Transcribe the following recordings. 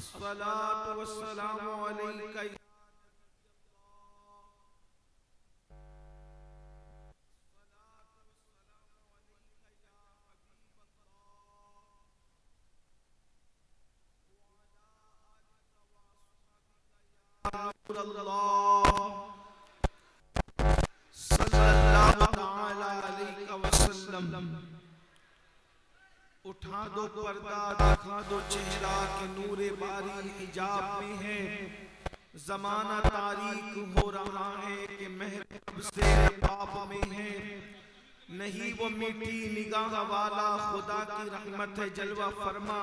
الصلاة والسلام عليك رسول اللہ صلی اللہ تعالی علیہ وسلم۔ اٹھا دو پردہ دکھا دو چہرہ کہ نور باری حجاب میں ہے، زمانہ تاریک ہو رہا ہے کہ محراب سے رباب میں ہے، نہیں وہ میٹھی نگاہ والا خدا کی رحمت ہے جلوہ فرما،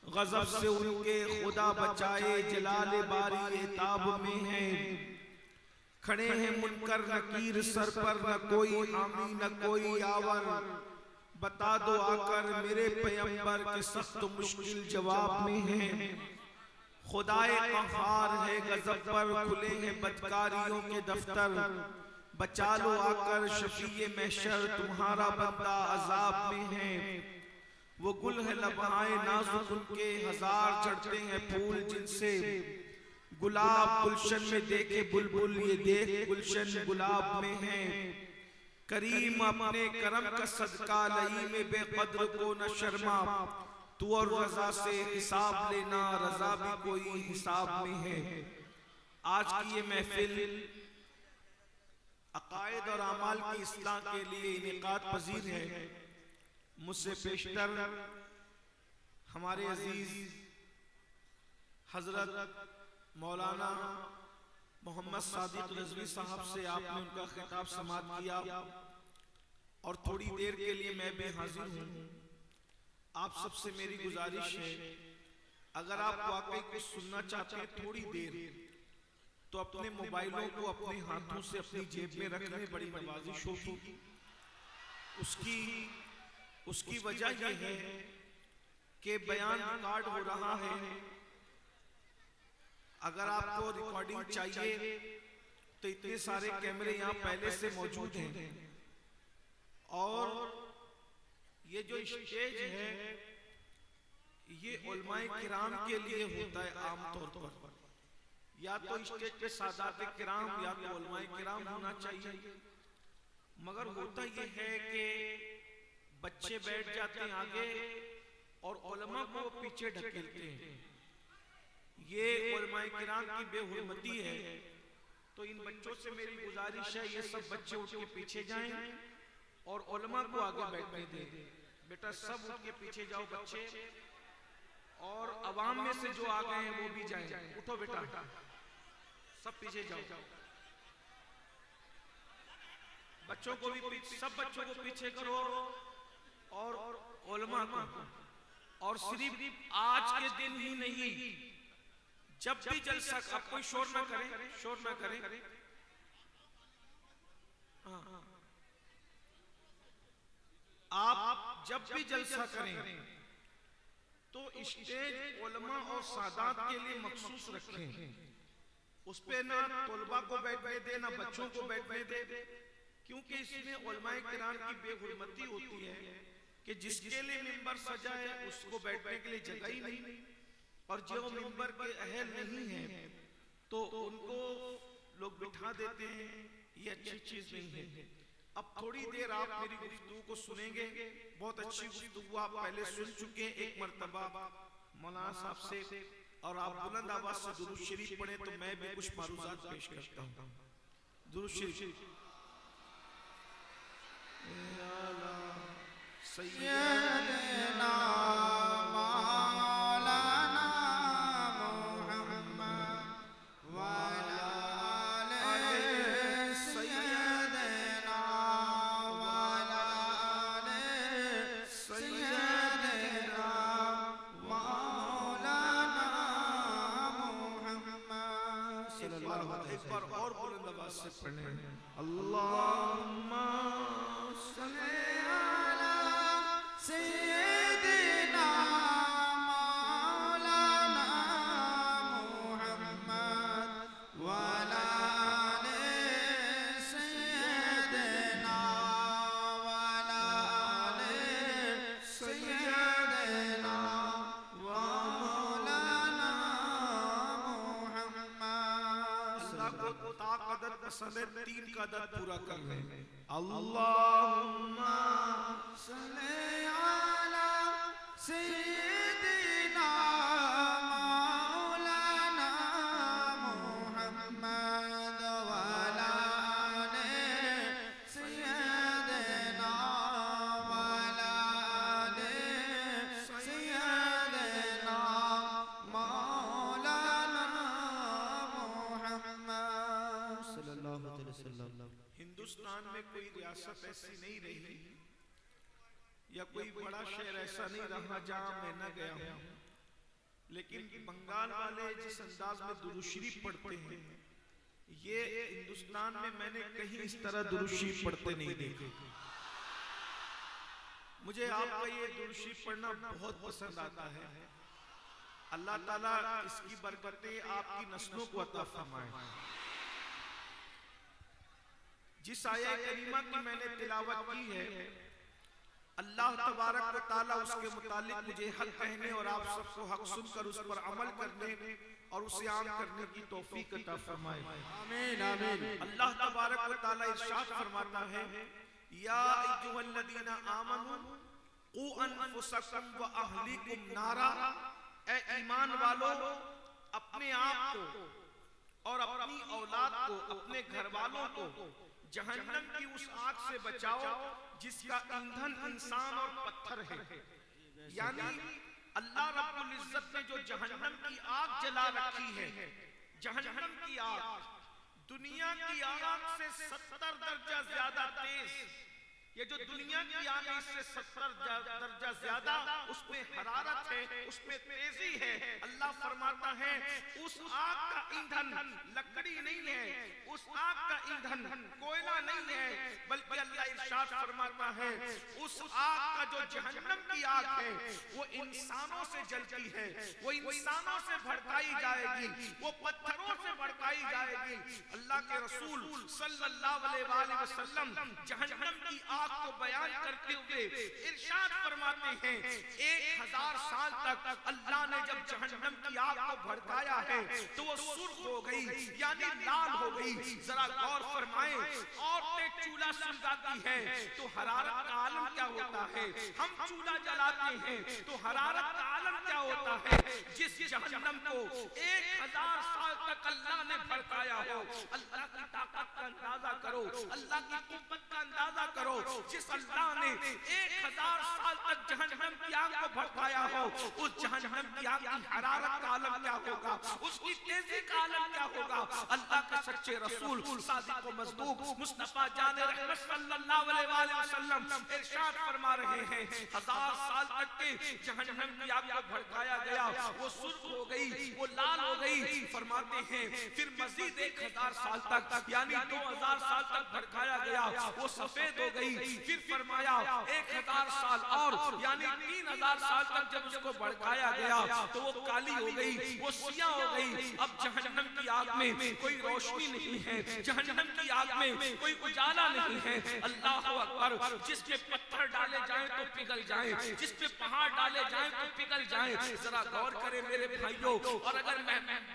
غضب سے ان کے خدا بچائے جلال باری عتاب میں ہے، کھڑے ہیں منکر نکیر سر پر نہ کوئی حامی نہ کوئی آور، بتا دو آ کر میرے پیغمبر کے سخت مشکل جواب میں ہے، خدائے قہار ہے غضب پر کھلے ہیں بدکاریوں کے دفتر، بچا لو آ کر شفیع محشر تمہارا بندہ عذاب میں ہے، وہ گل ہے لبہائے نازک ان کے ہزار چڑھتے ہیں پھول جن سے، گلاب گلشن میں دیکھے بلبل یہ دیکھ گلشن گلاب میں ہے، کریم اپنے کرم کا صدقہ لئیم بے قدر کو نہ شرما، تو اور رضا سے حساب لینا رضا بھی کوئی حساب میں ہے۔ آج کی یہ محفل عقائد اور اعمال کی اصلاح کے لیے انعقاد پذیر ہے، مجھ سے پیشتر ہمارے عزیز حضرت مولانا محمد صادق رضوی صاحب سے آپ نے ان کا خطاب سماعت کیا، اور تھوڑی دیر کے لیے میں بھی حاضر ہوں۔ آپ سب سے میری گزارش ہے اگر آپ واقعی کچھ سننا چاہتے ہیں تھوڑی دیر تو اپنے موبائلوں کو اپنے ہاتھوں سے اپنی جیب میں رکھ لیں، بڑی نوازش ہوگی۔ اس کی وجہ یہ ہے کہ بیان ریکارڈ ہو رہا ہے، اگر آپ کو ریکارڈنگ چاہیے تو اتنے سارے کیمرے یہاں پہلے سے موجود ہیں، اور یہ جو اسٹیج ہے یہ علماء کرام کے لیے ہوتا ہے عام طور پر، یا تو اسٹیج پہ سادات کرام یا تو علماء کرام ہونا چاہیے، مگر ہوتا یہ ہے کہ بچے بیٹھ جاتے ہیں آگے اور علماء کو پیچھے ڈھکیلتے ہیں، یہ علماء کرام کی بے حرمتی ہے۔ تو ان بچوں سے میری گزارش ہے یہ سب بچے اٹھ کے پیچھے جائیں اور علماء کو آگے بیٹھنے دیں، بیٹا سب اٹھ کے پیچھے جاؤ بچے، اور عوام میں سے جو آ گئے ہیں وہ بھی جائیں، اٹھو بیٹا سب پیچھے جاؤ، بچوں کو بھی سب بچوں کو پیچھے کرو اور علماء کو، اور صرف آج کے دن ہی نہیں جب بھی جلسہ، اب کوئی شور نہ کریں، آپ جب بھی جلسہ کریں تو اسٹیج علماء اور سادات کے لیے مخصوص رکھیں، اس پہ نہ طلباء کو بیٹھنے دے نہ بچوں کو بیٹھنے دے، کیونکہ اس میں علماء کرام کی بے حرمتی ہوتی ہے کہ جس کے لیے منبر سجا ہے اس کو بیٹھنے کے لیے جگہ ہی نہیں، اور جو منبر کے اہل نہیں ہیں تو ان کو لوگ بٹھا دیتے ہیں، یہ اچھی چیز نہیں ہے۔ اب تھوڑی دیر آپ میری گفتگو کو سنیں گے، بہت اچھی گفتگو آپ پہلے سن چکے ہیں ایک مرتبہ مولانا صاحب سے، اور آپ بلند آواز سے درود شریف پڑھیں تو میں بھی کچھ معروضات پیش کرتا ہوں۔ درود شریف۔ سیدنا مولانا محمد وعلی آلہ سیدنا وعلی آلہ سیدنا مولانا محمد صلی اللہ علیہ وسلم۔ ایک بار اور بلند آواز سے پڑھیں، اللہم صلی سیدنا مولانا محمد وعلی آلہ سیدنا وعلی آلہ سیدنا مولانا تا کا عدد پسند ہے، 3 کا عدد پورا کر لیں. اللہم صلی علی سیدنا مولانا محمد وعلی آل سیدنا وعلی آل سیدنا مولانا محمد صلی اللہ علیہ وسلم. ہندوستان میں کوئی ریاست ایسی نہیں رہی یا کوئی بڑا شہر ایسا نہیں رہا جہاں میں نہ گیا ہوں، لیکن بنگال والے جس انداز میں درود شریف پڑھتے ہیں، یہ ہندوستان میں میں نے کہیں اس طرح درود شریف پڑھتے نہیں دیکھے. مجھے آپ کا یہ درود شریف پڑھنا بہت پسند آتا ہے. اللہ تعالیٰ اس کی برکتیں آپ کی نسلوں کو عطا فرمائے. جس آیہ کریمہ کی میں نے تلاوت کی ہے، اللہ تبارک و تعالیٰ اس کے متعلق مجھے حق کہنے اور آپ سب کو حق سن کر اس پر عمل کرنے اور اسے عام کرنے کی توفیق عطا فرمائے. آمین آمین. اللہ تبارک و تعالیٰ ارشاد فرماتا ہے، یا ایھا الذین آمنوا قوا انفسکم واہلیکم نارا، اے ایمان والو اپنے آپ کو اور اپنی اولاد کو، اپنے گھر والوں کو جہنم کی اس آگ سے بچاؤ جس کا ایندھن انسان اور پتھر ہے. یعنی اللہ رب العزت نے جو جہنم کی آگ جلا رکھی ہے، جہنم کی آگ دنیا کی آگ سے 70 درجہ زیادہ تیز. یہ جو دنیا کی آگ ہے اس سے 70 درجہ زیادہ اس میں حرارت ہے، اس میں تیزی ہے. اللہ فرماتا ہے اس آگ کا ایندھن لکڑی نہیں ہے، اس آگ کا ایندھن کوئلہ نہیں ہے، بلکہ اللہ ارشاد فرماتا ہے اس آگ کا جو جہنم کی آگ ہے وہ انسانوں سے جلتی ہے، وہ انسانوں سے بھڑکائی جائے گی، وہ پتھروں سے بھڑکائی جائے گی. اللہ کے رسول صلی اللہ علیہ وآلہ وسلم جہنم کی آگ کو بیان کرتے ہوئے ارشاد فرماتے ہیں 1000 سال تک اللہ نے جب جہنم کی آگ کو بھڑکایا ہے تو وہ سرخ ہو گئی، یعنی لال ہو گئی. ذرا غور فرمائیں، عورتیں چولہا سلگاتی ہیں تو حرارت کا عالم کیا ہوتا ہے، ہم چولہا جلاتے ہیں تو حرارت کا عالم کیا ہوتا ہے. جس جہنم کو 1000 سال تک اللہ نے بھڑکایا ہو، اللہ کی طاقت کا اندازہ کرو، اللہ کی قوت کا اندازہ کرو. جس اللہ نے 1000 سال تک جہنم کی آگ کو بھڑکایا ہو، اس جہنم کی آگ کی حرارت کا عالم کیا ہوگا، اس کی تیزی کا عالم کیا ہوگا. اللہ کے سچے رسول صادق و مصدوق مصطفیٰ جان رحمت صلی اللہ علیہ وآلہ وسلم ارشاد فرما رہے ہیں 1000 سال تک کے جہنم کی آگ کو بھڑکایا گیا، وہ سرخ ہو گئی، وہ لال ہو گئی. فرماتے ہیں پھر مزید 1000 سال تک یعنی 2000 سال تک بھڑکایا گیا، وہ سفید ہو گئی. پھر فرمایا 1000 سال اور یعنی 3000 سال تک جب اس کو بھڑکایا گیا تو وہ کالی ہو گئی، وہ سیاہ ہو گئی. اب جہنم کی آگ میں کوئی روشنی نہیں ہے، جہنم کی آگ میں کوئی اجالا نہیں ہے. اللہ اکبر. جس پہ پتھر ڈالے جائیں تو پگھل جائیں، جس پہ پہاڑ ڈالے جائیں تو پگھل جائیں. ذرا غور کریں میرے بھائیوں، اور اگر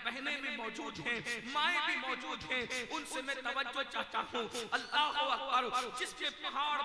بہنیں بھی موجود ہیں، مائیں بھی موجود ہیں، ان سے میں توجہ چاہتا ہوں. اللہ اکبر. جس پہ پہاڑ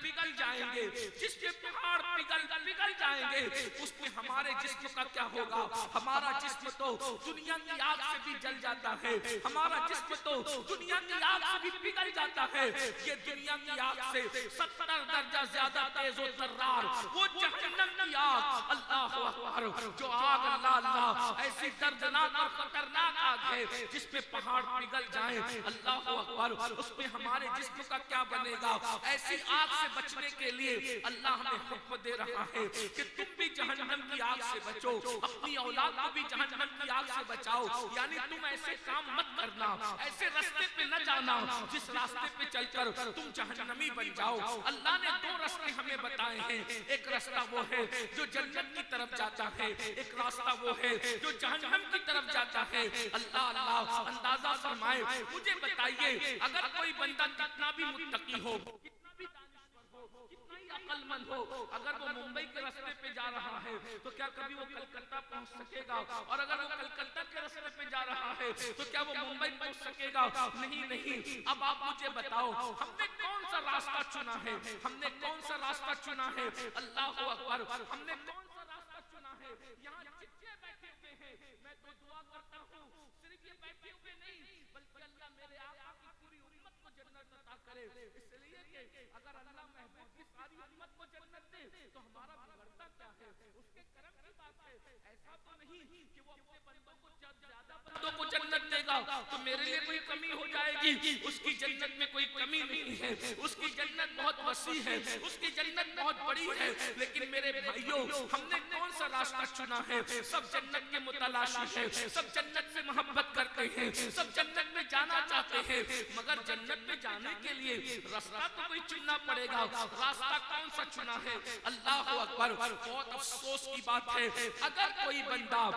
پگھل جائیں گے، جس پہ پہاڑ پگھل جائیں گے، اس پہ ہمارے جسم کا کیا ہوگا. ہمارا جسم تو دنیا کی آگ سے بھی جل جاتا ہے، ہمارا جسم تو دنیا کی آگ سے بھی پگھل جاتا ہے. یہ دنیا کی آگ سے 70 درجہ زیادہ تیز و ترار وہ جہنم کی آگ. اللہ اکبر. جو آگ اللہ اللہ ایسی دردناک اور خطرناک آگ ہے جس پہ پہاڑ پگھل جائیں. اللہ اکبر. اس پہ ہمارے جسم کا کیا بنے گا. ایسی آگ سے بچنے کے لیے اللہ ہمیں حکم دے رہا ہے کہ تم بھی جہنم کی آگ سے بچو، اپنی اولاد کو بھی جہنم کی آگ سے بچاؤ. یعنی تم ایسے کام مت کرنا، ایسے راستے پہ نہ جانا جس راستے پہ چل کر تم جہنمی بن جاؤ. اللہ نے 2 راستے ہمیں بتائے ہیں. ایک راستہ وہ ہے جو جنت کی طرف جاتا ہے، ایک راستہ وہ ہے جو جہنم کی طرف جاتا ہے. اللہ اللہ اندازہ فرمائے. مجھے بتائیے اگر کوئی بندہ کتنا بھی متقی ہو، کتنا بھی دانشور ہو، کتنا ہی عقل مند ہو، اگر وہ ممبئی کے راستے پہ جا رہا ہے تو کیا کبھی وہ کلکتہ پہنچ سکے گا؟ اور اگر وہ کلکتہ کے راستے پہ جا رہا ہے تو کیا وہ ممبئی پہنچ سکے گا؟ نہیں۔ اب آپ مجھے بتاؤ ہم نے کون سا راستہ چنا ہے؟ ہم نے کون سا راستہ چنا ہے؟ اللہ اکبر، ہم نے کون سا راستہ چنا ہے؟ یہاں چچے بیٹھے ہوئے ہیں، میں تو دعا کرتا ہوں صرف یہ بیٹھے ہوئے نہیں بلکہ اللہ میرے آقا کی پوری امت کو جنت عطا کرے، اس لیے کہ اگر اللہ محبوب کی ساری امت کو جنت دے تو ہمارا بگڑتا کیا ہے؟ اس کے کرم کی بات ہے۔ ایسا تو نہیں کہ وہ اپنے بندوں کو زیادہ بندوں کو جنت دے گا تو میرے لیے کوئی کمی ہو جائے گی، اس کی جنت میں کوئی کمی نہیں ہے، اس کی جنت بہت وسیع ہے، اس کی جنت بہت بڑی ہے۔ لیکن میرے بھائیوں ہم نے کون سا راستہ چنا ہے؟ سب جنت کے متلاشی ہیں، سب جنت سے محبت کرتے ہیں، سب جنت میں جانا چاہتے ہیں، مگر جنت میں جانے کے لیے راستہ تو کوئی چننا پڑے گا۔ راستہ کون سا چنا ہے؟ اللہ اکبر، بہت افسوس کی بات ہے اگر کوئی بندہ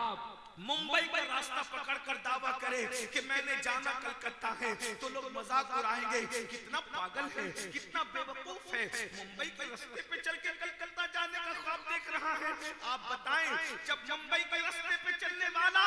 ممبئی کا راستہ پکڑ کر دعویٰ کرے کہ میں نے جانا کلکتہ ہے تو لوگ مذاق اڑائیں گے، کتنا پاگل ہے، کتنا بے وقوف ہے، ممبئی کے راستے پہ چل کے کلکتہ جانے کا خواب دیکھ رہا ہے۔ آپ بتائیں جب ممبئی کے راستے پہ چلنے والا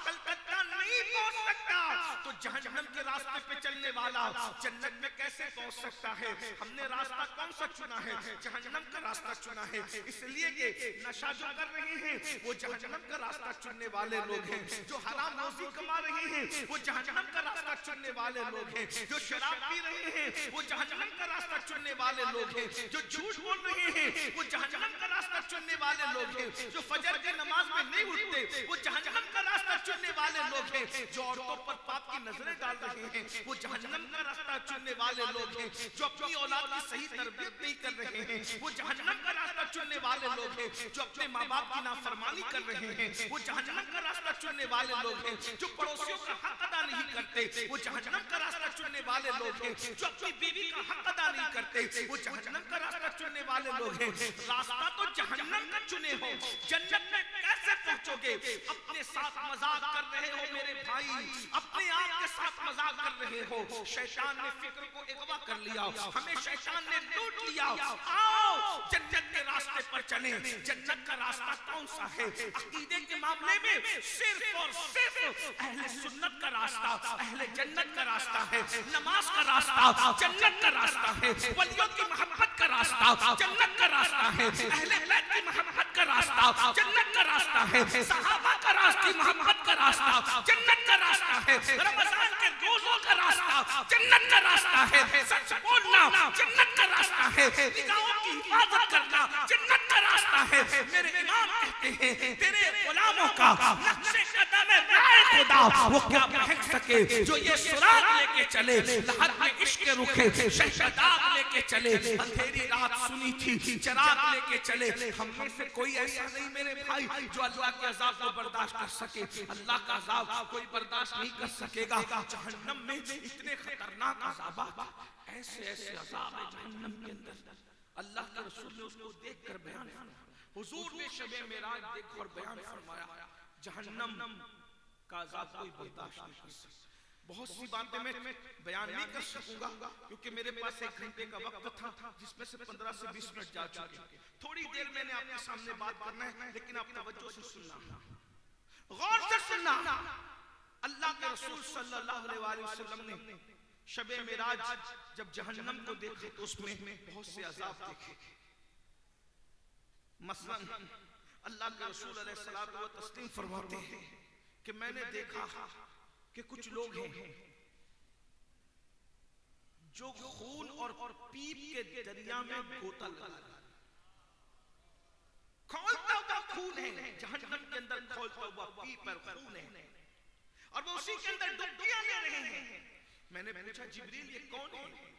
کلکتہ نہیں پہنچ سکتا تو جہنم کے راستے پہ چلنے والا جنت میں کیسے پہنچ سکتا ہے؟ ہم نے راستہ کون سا چنا ہے؟ جہنم کا راستہ چنا ہے، اس لیے کہ نشہ جو کر رہے ہیں وہ جہنم کا راستہ چننے والے لوگ ہیں، جو حرام روزی کما رہے ہیں وہ جہنم کا راستہ چننے والے لوگ ہیں، جو شراب پی رہے ہیں وہ جہنم کا راستہ چننے والے لوگ ہیں، جو جھوٹ بول رہے ہیں وہ جہنم کا راستہ چننے والے لوگ ہیں، جو فجر کی نماز میں نہیں اٹھتے وہ جہنم کا راستہ چننے والے لوگ ہیں، جو عورتوں پر پاپ کی نظریں ڈال رہے ہیں وہ جہنم کا راستہ چننے والے لوگ ہیں، جو اپنی اولاد کی صحیح تربیت نہیں کر رہے ہیں وہ جہنم کا راستہ چننے والے لوگ ہیں، جو اپنے ماں باپ کی نافرمانی کر رہے ہیں وہ جہنم کا راستہ چننے والے لوگ ہیں، جو پڑوسیوں کا حق ادا نہیں کرتے وہ جہنم کا راستہ چننے والے لوگ ہیں، جو اپنی بیوی کا حق ادا نہیں کرتے وہ جہنم کا راستہ چننے والے لوگ ہیں۔ راستہ تو جہنم کا چنے ہو، جنت میں کیسے پہنچو گے؟ اپنے ساتھ مذاق کر رہے ہو میرے بھائی، اپنے آپ کے ساتھ مذاق کر رہے ہو۔ شیطان نے فکر کو اغوا کر لیا، ہمیں شیطان نے لوٹ لیا۔ آؤ جنت کے راستے پر چلیں۔ جنت کا راستہ کون سا ہے؟ عقیدے کے معاملے میں صرف اور صرف اہل سنت کا راستہ اہل جنت کا راستہ ہے، نماز کا راستہ جنت کا راستہ ہے، ولیوں کی محبت کا راستہ جنت کا راستہ ہے، اہل بیت کی محبت کا راستہ جنت کا راستہ ہے، صحابہ کا راستہ محبت کا راستہ جنت کا راستہ ہے، رمضان کے روزوں کا راستہ جنت کا راستہ ہے، سچ بولنا جنت کا راستہ ہے، نگاہوں کی حفاظت کرنا جنت کا راستہ ہے۔ میرے امام کہتے ہیں تیرے غلاموں کا نقش قدم رائے خدا وہ کیا مہک سکے جو یہ سراغ لے کے چلے، لہر میں عشق رکھے شہداغ لے کے چلے، اندھیری رات سنی تھی چراغ لے کے چلے۔ ہم میں سے کوئی ایسا نہیں میرے بھائی جو اللہ کے عذاب کو برداشت کر سکے، اللہ کا عذاب کوئی برداشت نہیں کر سکے گا۔ جہنم میں اتنے خطرناک عذابات، ایسے ایسے عذاب ہیں جہنم کے اندر، اللہ کے رسول نے اس کو دیکھ کر بیان فرمایا، حضور نے شب معراج دیکھ اور بیان فرمایا جہنم کا عذاب کوئی برداشت نہیں کر سکتا۔ بہت سی باتیں میں بیان نہیں کر سکوں گا کیونکہ میرے پاس 1 گھنٹے کا وقت تھا جس میں سے 15 سے 20 منٹ جا چکے۔ تھوڑی دیر میں نے آپ کے سامنے بات کرنا ہے لیکن آپ توجہ سے سننا، غور سے سننا۔ اللہ کے رسول صلی اللہ علیہ وآلہ وسلم نے شب معراج جب جہنم کو دیکھے تو اس میں بہت سے عذاب دیکھے۔ مثلا اللہ کے رسول علیہ الصلوۃ والتسلیم فرماتے ہیں کہ میں نے دیکھا کہ کچھ لوگ ہیں جو خون اور پیپ کے دریا میں گوتا لگا، کھولتا ہوا خون ہے جہنم کے اندر، کھولتا ہوا پیپ اور خون ہے اور وہ اسی کے اندر ڈبکیاں لے رہے ہیں۔ میں نے پوچھا جبریل یہ کون ہے؟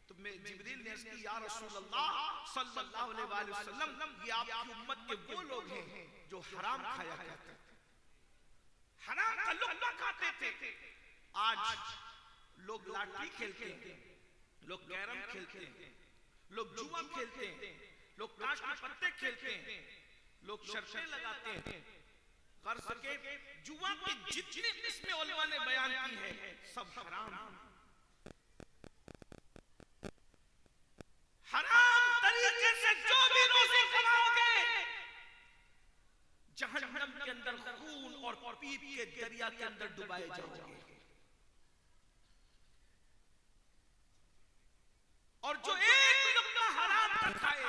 تو جبریل نے عرض کی یا رسول اللہ صلی اللہ علیہ وآلہ وسلم یہ آپ کی امت کے وہ لوگ ہیں جو حرام کھایا کرتے تھے، حرام کا لقمہ کھاتے تھے۔ آج لوگ لاٹھی کھیلتے ہیں، لوگ کیرم کھیلتے ہیں، لوگ جوا کھیلتے ہیں، لوگ تاش کے پتے کھیلتے ہیں، لوگ شرطیں لگاتے ہیں۔ غرض کے جوا کی جتنی قسمیں علماء نے بیان کی ہیں سب حرام، حرام طریقے سے جو بھی روزی کماؤ گے جہنم کے اندر خون اور پیپ کے دریا کے اندر ڈبائے جاؤ گے. اور جو ایک لقمہ حرام کا کھائے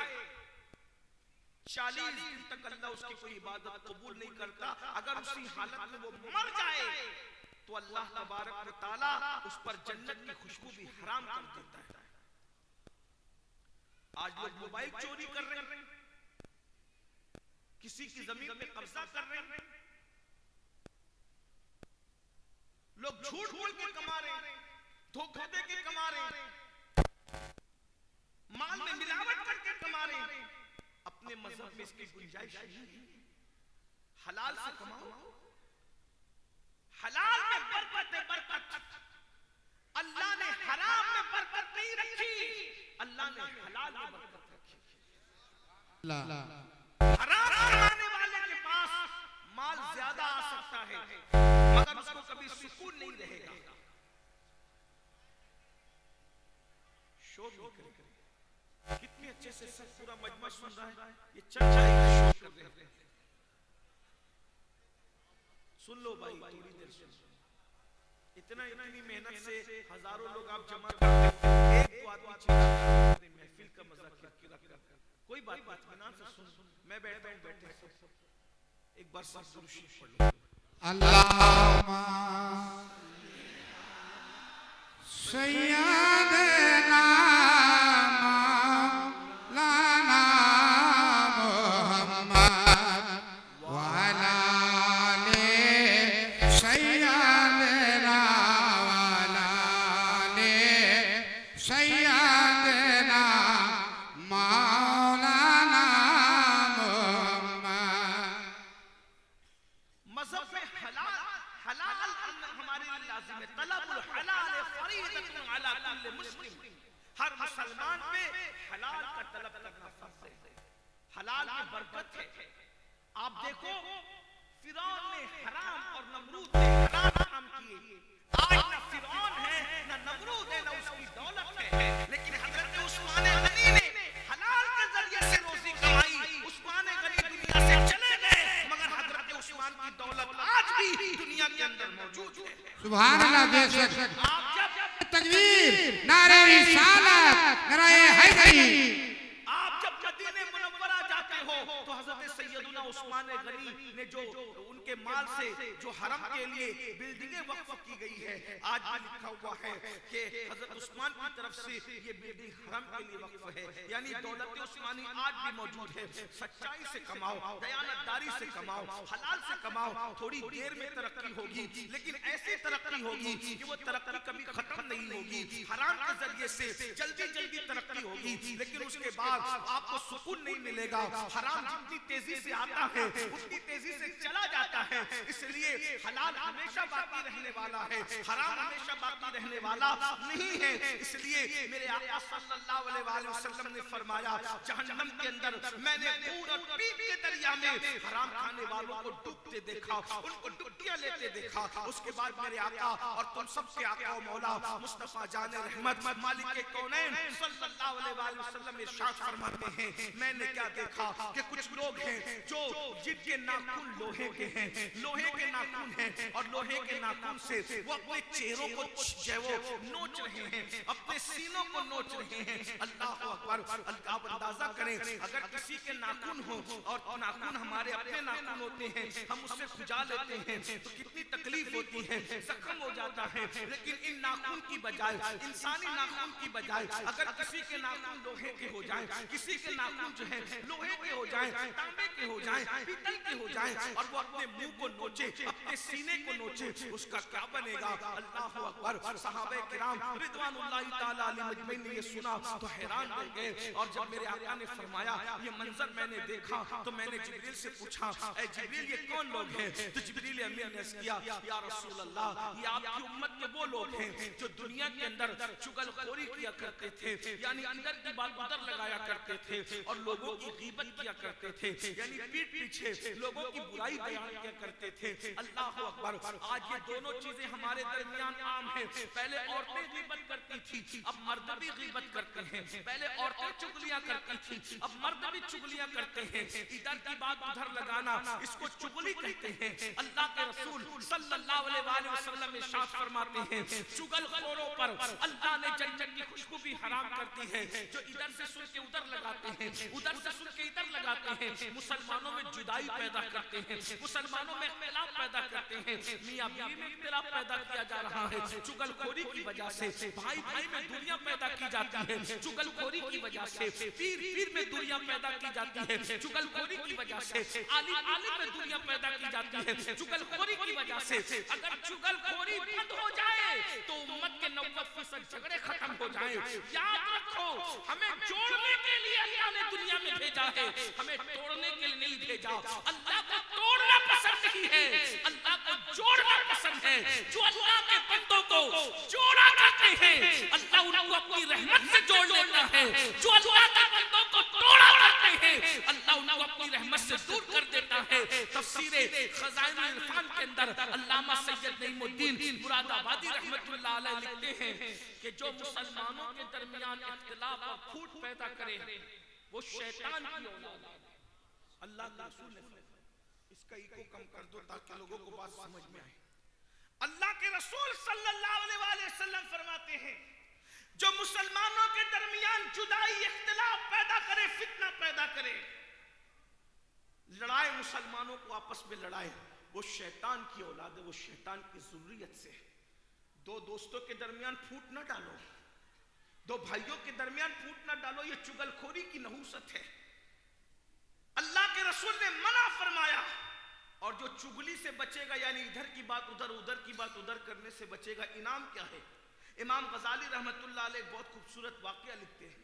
40 دن تک اللہ اس کی کوئی عبادت قبول نہیں کرتا. اگر اسی حالت میں وہ مر جائے تو اللہ تبارک و تعالی اس پر جنت کی خوشبو بھی حرام کر دیتا ہے. آج لوگ موبائل چوری کر رہے ہیں, کسی کی زمین پہ قبضہ کر رہے ہیں, لوگ جھوٹ بول کے کما رہے ہیں, دھوکہ دے کے کما رہے ہیں, مال میں ملاوٹ کر کے کما رہے ہیں. اپنے مذہب میں اس کی گنجائش نہیں. حلال سے کماؤ, حلال میں برکت ہے, برکت. اللہ نے حرام میں برکت نہیں رکھی, اللہ نے حلال میں برکت رکھی. حرام کمانے والے کے پاس مال زیادہ آ سکتا ہے مگر اس کو کبھی سکون نہیں رہے گا. شور نہیں کرے گا. کتنے اچھے سے سب پورا مجمع سن رہا ہے, یہ چرچا ہی شور کر رہے ہیں. سن لو بھائی, تھوڑی دیر سن. اتنی محنت سے ہزاروں لوگ آپ جمع کرتے ہیں, ایک تو آدمی چیز محفل کا مزہ کیا رکھا. کوئی بات بات اطمینان سے سن. میں بیٹھتا ہوں, بیٹھے ایک بار سب درود شریف پڑھ لو. اللہم سیدنا مولانا محمد وعلی آل سیدنا وعلی آل سیدنا مولانا محمد. مذہب میں حلال ہمارے لیے لازم ہے. طلب الحلال فریضۃ علی کل مسلم. ہر مسلمان پہ حلال کا طلب کرنا فرض ہے. حلال کی برکت ہے. آپ دیکھو فرعون نے حرام اور نمرود نے حلال کام کیے. آج نہ فرعون ہے نہ نمرود ہے نہ اس کی دولت ہے, لیکن حضرت عثمان غنی نے حلال کے ذریعے سے روزی کمائی. عثمان غنی دنیا سے چلے گئے مگر حضرت عثمان کی دولت آج بھی دنیا کے اندر موجود ہے. سبحان اللہ. بے شک آپ جب تکبیر, نعرہ رسالت, نعرہ حیدری. آپ جب مدینہ منورہ جاتے ہو تو حضرت سیدنا عثمان غنی نے جو ان کے مال سے جو حرم کے لیے بلڈنگیں وقف کی گئی ہے, آج بھی لکھا ہوا ہے کہ حضرت عثمان کی طرف سے یہ بلڈنگ حرم کے لیے وقف ہے. یعنی دولت عثمانی آج بھی موجود ہے. سچائی سے کماؤ, دیانتداری سے کماؤ, حلال سے کماؤ. تھوڑی دیر میں ترقی ہوگی لیکن ایسی ترقی ہوگی کہ وہ ترقی کبھی ختم نہیں ہوگی. حرام کے ذریعے سے جلدی جلدی ترقی ہوگی لیکن اس کے بعد آپ کو سکون نہیں ملے گا. حرام جتنی تیزی سے آتا ہے اتنی تیزی سے چلا جاتا ہے. اس لیے حلال ہمیشہ باقی رہنے والا ہے, حرام ہمیشہ باقی رہنے والا نہیں ہے. اس لیے میرے آقا صلی اللہ علیہ وآلہ وسلم نے فرمایا جہنم کے اندر میں نے خون اور پیپ کے دریا میں حرام کھانے والوں کو ڈوبتے دیکھا, ان کو ڈبکیاں لیتے دیکھا. اس کے بعد میرے آقا اور تم سب کے آقا و مولا مصطفیٰ جان رحمت مالک کونین صلی اللہ علیہ وآلہ وسلم ارشاد فرماتے ہیں میں نے کیا دیکھا کہ کچھ لوگ ہیں جو جن کے ناخن لوہے کے ہیں, لوہے کے ناخن ہیں اور لوہے کے ناخن سے وہ اپنے چہروں کو جو وہ نوچ رہے ہیں, اپنے سینوں کو نوچ رہے ہیں. اللہ اکبر. آپ اندازہ کریں اگر کسی کے ناخن ہو اور ناخن ہمارے اپنے ناخن ہوتے ہیں, ہم اس سے کھجا لیتے ہیں تو کتنی تکلیف ہوتی ہے, زخم ہو جاتا ہے. لیکن ان ناخن کی بجائے, انسانی ناخن کی بجائے اگر کسی کے ناخن لوہے کے ہو جائیں, کسی کے ناخن جو ہے لوہے کے ہو جائیں, تانبے کے ہو جائیں, پیتل کے ہو جائیں اور وہ اپنے منہ کو نوچے, اپنے سینے کو نوچے, اس کا کیا بنے گا؟ اللہ اکبر. صحابہ کرام رضوان اللہ تعالی علیہ مجمعین نے یہ سنا تو حیران رہ گئے. اور جب میرے آقا نے فرمایا یہ منظر میں نے دیکھا تو میں نے جبریل سے پوچھا اے جبریل یہ کون لوگ ہیں؟ تو جبریل امین نے کیا یا رسول اللہ یہ آپ کی امت کے وہ لوگ ہیں جو دنیا کے اندر چغل خوری کیا کرتے تھے, یعنی اندر کی بات ادھر لگایا کرتے تھے اور لوگوں کی غیبت کیا کرتے تھے. یعنی یعنی پیٹ پیچھے لوگوں کی برائی بیان کیا کرتے تھے. اللہ اکبر. آج یہ دونوں چیزیں ہمارے درمیان عام ہیں. پہلے عورتیں غیبت کرتی تھی, اب مرد بھی غیبت کرتے ہیں. پہلے عورتیں چغلیاں کرتی تھی, اب مرد بھی چغلیاں کرتے ہیں. ادھر کی بات ادھر لگانا, اس کو چغلی کہتے ہیں. اللہ کے رسول صلی اللہ علیہ وآلہ وسلم ارشاد فرماتے ہیں چغل خوروں پر اللہ نے جنت کی خوشبو بھی حرام کر دی ہے, جو ادھر سے سن کے ادھر لگاتے ہیں, ادھر سے سن کے ادھر لگاتے ہیں. مسلمانوں میں جدائی پیدا کرتے ہیں, مسلمانوں میں اختلاف پیدا کرتے ہیں. میاں بیوی میں اختلاف پیدا کیا جا رہا ہے چغل خوری کی وجہ سے. بھائی بھائی میں دنیا پیدا کی جاتی ہے چغل خوری کی وجہ سے. پیر پیر میں دنیا پیدا کی جاتی ہے چغل خوری کی وجہ سے. عالم عالم میں دنیا پیدا کی جاتی ہے چغل خوری کی وجہ سے. اگر چغل خوری بند ہو جائے تو امت کے 90% جھگڑے ختم ہو جائیں. یاد رکھو ہمیں جوڑنے کے لیے اللہ نے دنیا میں بھیجا ہے, ہمیں توڑنے کے لیے نہیں بھیجا. اللہ کو توڑنا پسند نہیں ہے, اللہ کو جوڑنا پسند ہے. جو اللہ کے بندوں کو جوڑا کرتے ہیں اللہ ان کو اپنی رحمت سے جوڑ لیتا ہے. جو اللہ کے بندوں کو توڑا کرتے ہیں اللہ ان کو اپنی رحمت سے دور کر دیتا ہے. تفسیر خزائن العرفان کے اندر علامہ سید نعیم الدین مراد آبادی رحمت اللہ علیہ لکھتے ہیں کہ جو مسلمانوں کے درمیان اختلاف اور پھوٹ پیدا کرے وہ شیطان کی اولاد ہے. اللہ کے رسول نے اس کا ایکو کم کر دو تاکہ لوگوں کو بات سمجھ میں آئے. اللہ کے رسول صلی اللہ علیہ وآلہ وسلم فرماتے ہیں جو مسلمانوں کے درمیان جدائی اختلاف پیدا کرے, فتنہ پیدا کرے, لڑائے, مسلمانوں کو آپس میں لڑائے, وہ شیطان کی اولاد ہے, وہ شیطان کی ذریت سے. دو دوستوں کے درمیان پھوٹ نہ ڈالو, دو بھائیوں کے درمیان پھوٹ نہ ڈالو, یہ چغل خوری کی نحوست ہے. اللہ کے رسول نے منع فرمایا. اور جو چغلی سے بچے گا یعنی ادھر کی بات ادھر, ادھر کی بات ادھر کرنے سے بچے گا, انعام کیا ہے؟ امام غزالی رحمت اللہ علیہ بہت خوبصورت واقعہ لکھتے ہیں.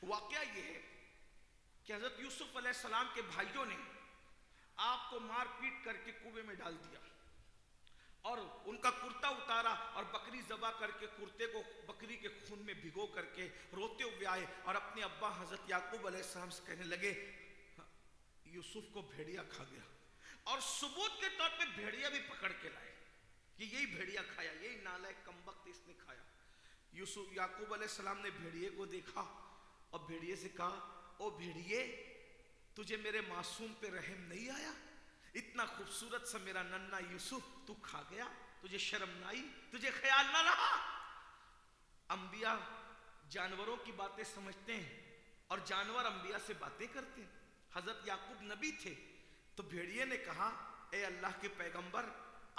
واقعہ یہ ہے کہ حضرت یوسف علیہ السلام کے بھائیوں نے آپ کو مار پیٹ کر کے کنویں میں ڈال دیا اور ان کا کرتا اتارا اور بکری ذبح کر کے کرتے کو بکری کے خون میں بھگو کر کے روتے ہوئے آئے اور اپنے ابا حضرت یعقوب علیہ السلام سے کہنے لگے یوسف کو بھیڑیا کھا گیا. اور ثبوت کے طور پہ بھیڑیا بھی پکڑ کے لائے کہ یہی بھیڑیا کھایا, یہی نالائق کمبخت اس نے کھایا. یوسف یعقوب علیہ السلام نے بھیڑیے کو دیکھا اور بھیڑیے سے کہا او بھیڑیے تجھے میرے معصوم پہ رحم نہیں آیا؟ اتنا خوبصورت سا میرا ننھا یوسف تو کھا گیا, تجھے شرم نہ آئی, تجھے خیال نہ رہا؟ انبیاء جانوروں کی باتیں سمجھتے ہیں اور جانور انبیاء سے باتیں کرتے ہیں. حضرت یعقوب نبی تھے تو بھیڑیے نے کہا اے اللہ کے پیغمبر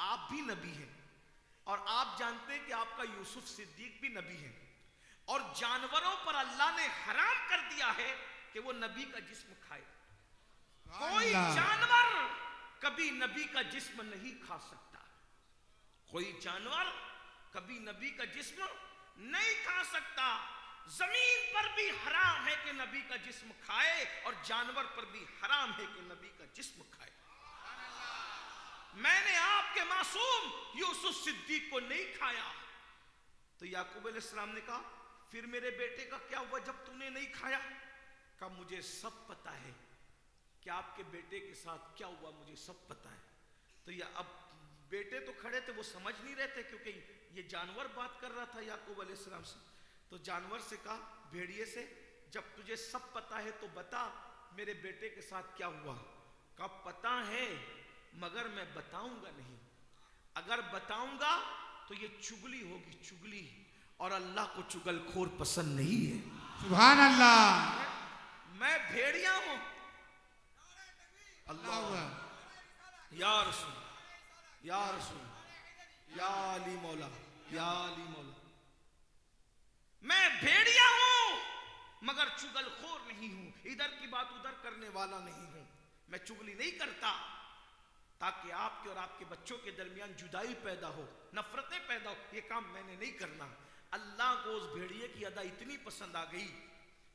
آپ بھی نبی ہیں اور آپ جانتے ہیں کہ آپ کا یوسف صدیق بھی نبی ہے, اور جانوروں پر اللہ نے حرام کر دیا ہے کہ وہ نبی کا جسم کھائے. کوئی جانور کبھی نبی کا جسم نہیں کھا سکتا, کوئی جانور کبھی نبی کا جسم نہیں کھا سکتا. زمین پر بھی حرام ہے کہ نبی کا جسم کھائے اور جانور پر بھی حرام ہے کہ نبی کا جسم کھائے. میں نے آپ کے معصوم یوسف صدیق کو نہیں کھایا. تو یعقوب علیہ السلام نے کہا پھر میرے بیٹے کا کیا ہوا جب تو نے نہیں کھایا؟ کہا مجھے سب پتا ہے کہ آپ کے بیٹے کے ساتھ کیا ہوا, مجھے سب پتا ہے. تو یہ اب بیٹے تو کھڑے تھے, وہ سمجھ نہیں رہے تھے کیونکہ یہ جانور بات کر رہا تھا یعقوب علیہ السلام سے. تو جانور سے کہا بھیڑیے سے جب تجھے سب پتا ہے تو بتا میرے بیٹے کے ساتھ کیا ہوا؟ کہا پتا ہے مگر میں بتاؤں گا نہیں, اگر بتاؤں گا تو یہ چغلی ہوگی, چغلی, اور اللہ کو چغل خور پسند نہیں ہے. سبحان اللہ. میں بھیڑیا ہوں. اللہ یا رسول یا رسول یا علی مولا یا علی مولا. میں بھیڑیا ہوں مگر چغل خور نہیں ہوں, ادھر کی بات ادھر کرنے والا نہیں ہوں. میں چغلی نہیں کرتا تاکہ آپ کے اور آپ کے بچوں کے درمیان جدائی پیدا ہو, نفرتیں پیدا ہو. یہ کام میں نے نہیں کرنا. اللہ کو اس بھیڑیے کی ادا اتنی پسند آ گئی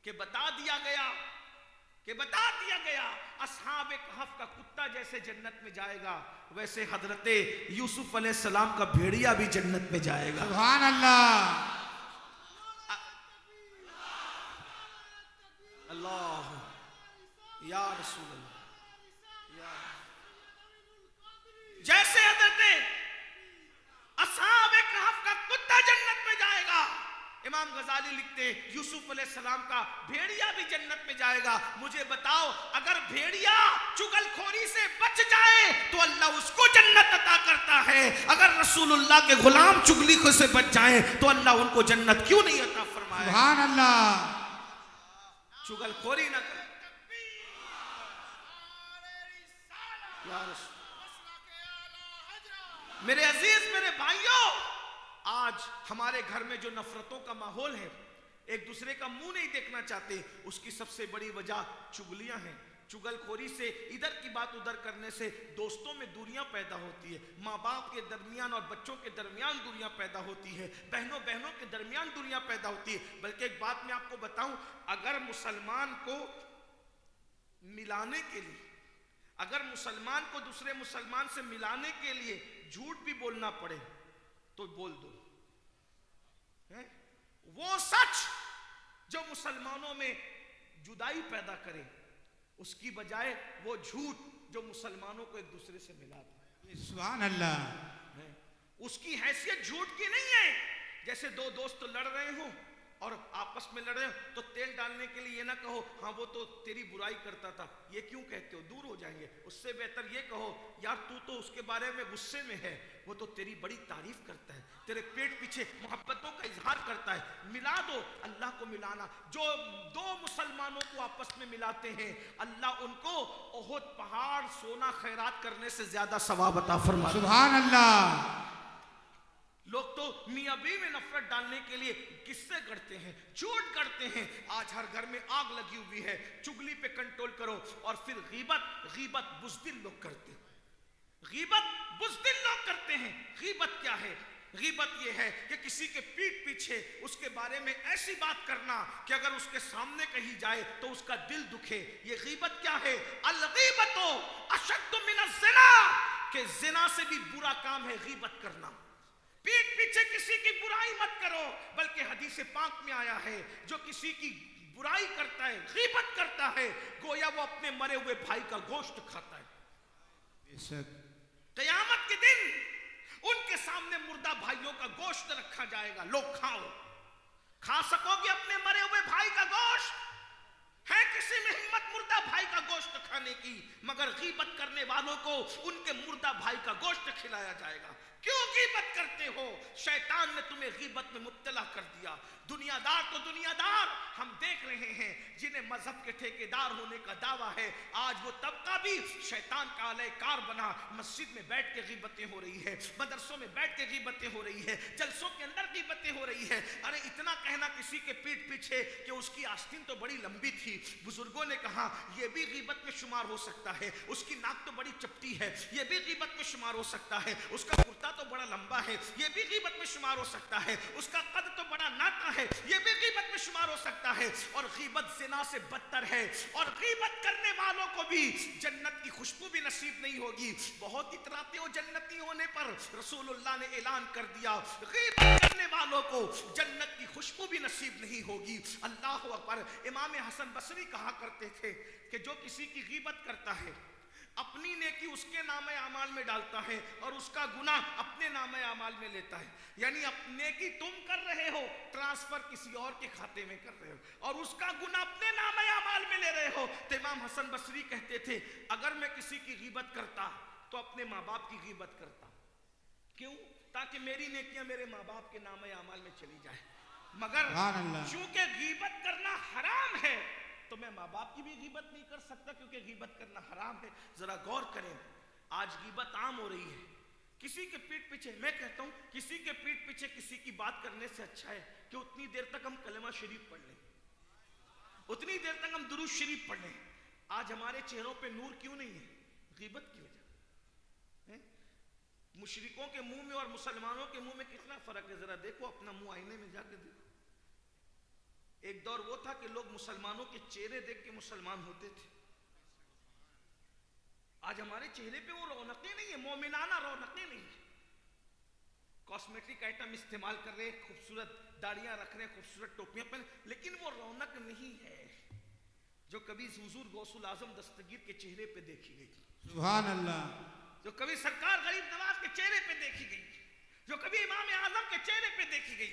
کہ بتا دیا گیا اصحاب کہف کا کتا جیسے جنت میں جائے گا ویسے حضرت یوسف علیہ السلام کا بھیڑیا بھی جنت میں جائے گا. سبحان اللہ. اللہ یا رسول اللہ غزالی لکھتے ہیں یوسف علیہ السلام کا بھیڑیا بھی جنت میں جائے گا. مجھے بتاؤ اگر بھیڑیا چگل خوری سے بچ جائے تو اللہ اس کو جنت عطا کرتا ہے, اگر رسول اللہ کے غلام چگلی سے بچ جائیں تو اللہ ان کو جنت کیوں نہیں عطا فرمائے؟ سبحان اللہ. چگل خوری نہ کرے. میرے عزیز میرے بھائیوں, آج ہمارے گھر میں جو نفرتوں کا ماحول ہے, ایک دوسرے کا منہ نہیں دیکھنا چاہتے, اس کی سب سے بڑی وجہ چگلیاں ہیں. چگل خوری سے, ادھر کی بات ادھر کرنے سے دوستوں میں دوریاں پیدا ہوتی ہے, ماں باپ کے درمیان اور بچوں کے درمیان دوریاں پیدا ہوتی ہے, بہنوں کے درمیان دوریاں پیدا ہوتی ہے. بلکہ ایک بات میں آپ کو بتاؤں, اگر مسلمان کو ملانے کے لیے, اگر مسلمان کو دوسرے مسلمان سے ملانے کے لیے جھوٹ بھی بولنا پڑے تو بول دو. وہ سچ جو مسلمانوں میں جدائی پیدا کرے, اس کی بجائے وہ جھوٹ جو مسلمانوں کو ایک دوسرے سے ملا دے. سبحان اللہ. اس کی حیثیت جھوٹ کی نہیں ہے. جیسے دو دوست لڑ رہے ہوں اور آپس میں لڑ رہے ہوں تو تیل ڈالنے کے لیے یہ نہ کہو ہاں وہ تو تیری برائی کرتا تھا, یہ کیوں کہتے ہو, دور ہو جائیں گے. اس سے بہتر یہ کہو یار تو اس کے بارے میں غصے میں ہے, وہ تو تیری بڑی تعریف کرتا ہے, تیرے پیٹ پیچھے محبتوں کا اظہار کرتا ہے. ملا دو. اللہ کو ملانا, جو دو مسلمانوں کو آپس میں ملاتے ہیں اللہ ان کو احد پہاڑ سونا خیرات کرنے سے زیادہ ثواب عطا فرماتا ہے. سبحان اللہ. لوگ تو میاں بیوی میں نفرت ڈالنے کے لیے قصے کرتے ہیں, جھوٹ کرتے ہیں. آج ہر گھر میں آگ لگی ہوئی ہے. چگلی پہ کنٹرول کرو. اور پھر غیبت بزدل لوگ کرتے ہیں. غیبت بزدل لوگ کرتے ہیں. غیبت کیا ہے؟ غیبت یہ ہے کہ کسی کے پیٹ پیچھے اس کے بارے میں ایسی بات کرنا کہ اگر اس کے سامنے کہی جائے تو اس کا دل دکھے. یہ غیبت کیا ہے؟ الغیبت اشد من الزنا, کہ زنا سے بھی برا کام ہے غیبت کرنا. پیٹ پیچھے کسی کی برائی مت کرو, بلکہ حدیث پاک میں آیا ہے جو کسی کی برائی کرتا ہے, غیبت کرتا ہے, گویا وہ اپنے مرے ہوئے بھائی کا گوشت کھاتا ہے. قیامت کے دن ان کے سامنے مردہ بھائیوں کا گوشت رکھا جائے گا, لوگ کھاؤ. کھا سکو گے اپنے مرے ہوئے بھائی کا گوشت؟ ہے کسی میں ہمت مردہ بھائی کا گوشت کھانے کی؟ مگر غیبت کرنے والوں کو ان کے مردہ بھائی کا گوشت کھلایا جائے گا. کیوں غیبت کرتے ہو؟ شیطان نے تمہیں غیبت میں مبتلا کر دیا. دنیا دار تو دنیا دار ہم دیکھ رہے ہیں جنہیں مذہب کے ٹھیکیدار ہونے کا دعویٰ ہے, آج وہ طبقہ بھی شیطان کا اہل کار بنا. مسجد میں بیٹھ کے غیبتیں ہو رہی ہے, مدرسوں میں بیٹھ کے غیبتیں ہو رہی ہے, جلسوں کے اندر غیبتیں ہو رہی ہے. ارے اتنا کہنا کسی کے پیٹ پیچھے کہ اس کی آستین تو بڑی لمبی تھی, بزرگوں نے کہا یہ بھی غیبت میں شمار ہو سکتا ہے. اس کی ناک تو بڑی چپٹی ہے, یہ بھی غیبت میں شمار ہو سکتا ہے. اس کا کرتا تو بڑا لمبا ہے, یہ بھی غیبت میں شمار ہو سکتا ہے. اس کا قد تو بڑا ناٹا ہے, یہ بھی غیبت میں شمار ہو سکتا ہے. اور غیبت زنا سے بدتر ہے, اور غیبت کرنے والوں کو بھی جنت کی خوشبو بھی نصیب نہیں ہوگی. بہت اتراتے ہو جنتی ہونے پر, رسول اللہ نے اعلان کر دیا غیبت کرنے والوں کو جنت کی خوشبو بھی نصیب نہیں ہوگی. اللہ اکبر. امام حسن بصری کہا کرتے تھے کہ جو کسی کی غیبت کرتا ہے اپنی نیکی اس کے نامہ اعمال میں ڈالتا ہے اور اس کا گناہ اپنے نامہ اعمال میں لیتا ہے. یعنی نیکی تم کر رہے ہو, ٹرانسفر کسی اور کے کھاتے میں کر رہے ہو, اور اس کا گناہ اپنے نامہ اعمال میں لے رہے ہو. تو امام حسن بصری کہتے تھے اگر میں کسی کی غیبت کرتا تو اپنے ماں باپ کی غیبت کرتا. کیوں؟ تاکہ میری نیکیاں میرے ماں باپ کے نامہ اعمال میں چلی جائیں. مگر چونکہ غیبت کرنا حرام ہے تو میں ماں باپ کی بھی غیبت نہیں کر سکتا کیونکہ غیبت کرنا حرام ہے. ذرا غور کریں, آج غیبت عام ہو رہی ہے. کسی کے پیٹ پیچھے, میں کہتا ہوں کسی کے پیٹ پیچھے کسی کی بات کرنے سے اچھا ہے کہ اتنی دیر تک ہم کلمہ شریف پڑھ لیں, اتنی دیر تک ہم درود شریف پڑھ لیں. آج ہمارے چہروں پہ نور کیوں نہیں ہے؟ غیبت کی وجہ. مشرکوں کے منہ میں اور مسلمانوں کے منہ میں کتنا فرق ہے, ذرا دیکھو اپنا منہ آئینے میں جا کے دیکھو. ایک دور وہ تھا کہ لوگ مسلمانوں کے چہرے دیکھ کے مسلمان ہوتے تھے. آج ہمارے چہرے پہ وہ رونقیں نہیں ہیں, مومنانہ رونقیں نہیں ہیں. کاسمیٹک آئٹم استعمال کر رہے, خوبصورت داڑیاں رکھ رہے, خوبصورت ٹوپیاں پہن, لیکن وہ رونق نہیں ہے جو کبھی حضور غوث الاعظم دستگیر کے چہرے پہ دیکھی گئی. سبحان اللہ. جو کبھی سرکار غریب نواز کے چہرے پہ دیکھی گئی, جو کبھی امام اعظم کے چہرے پہ دیکھی گئی,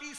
30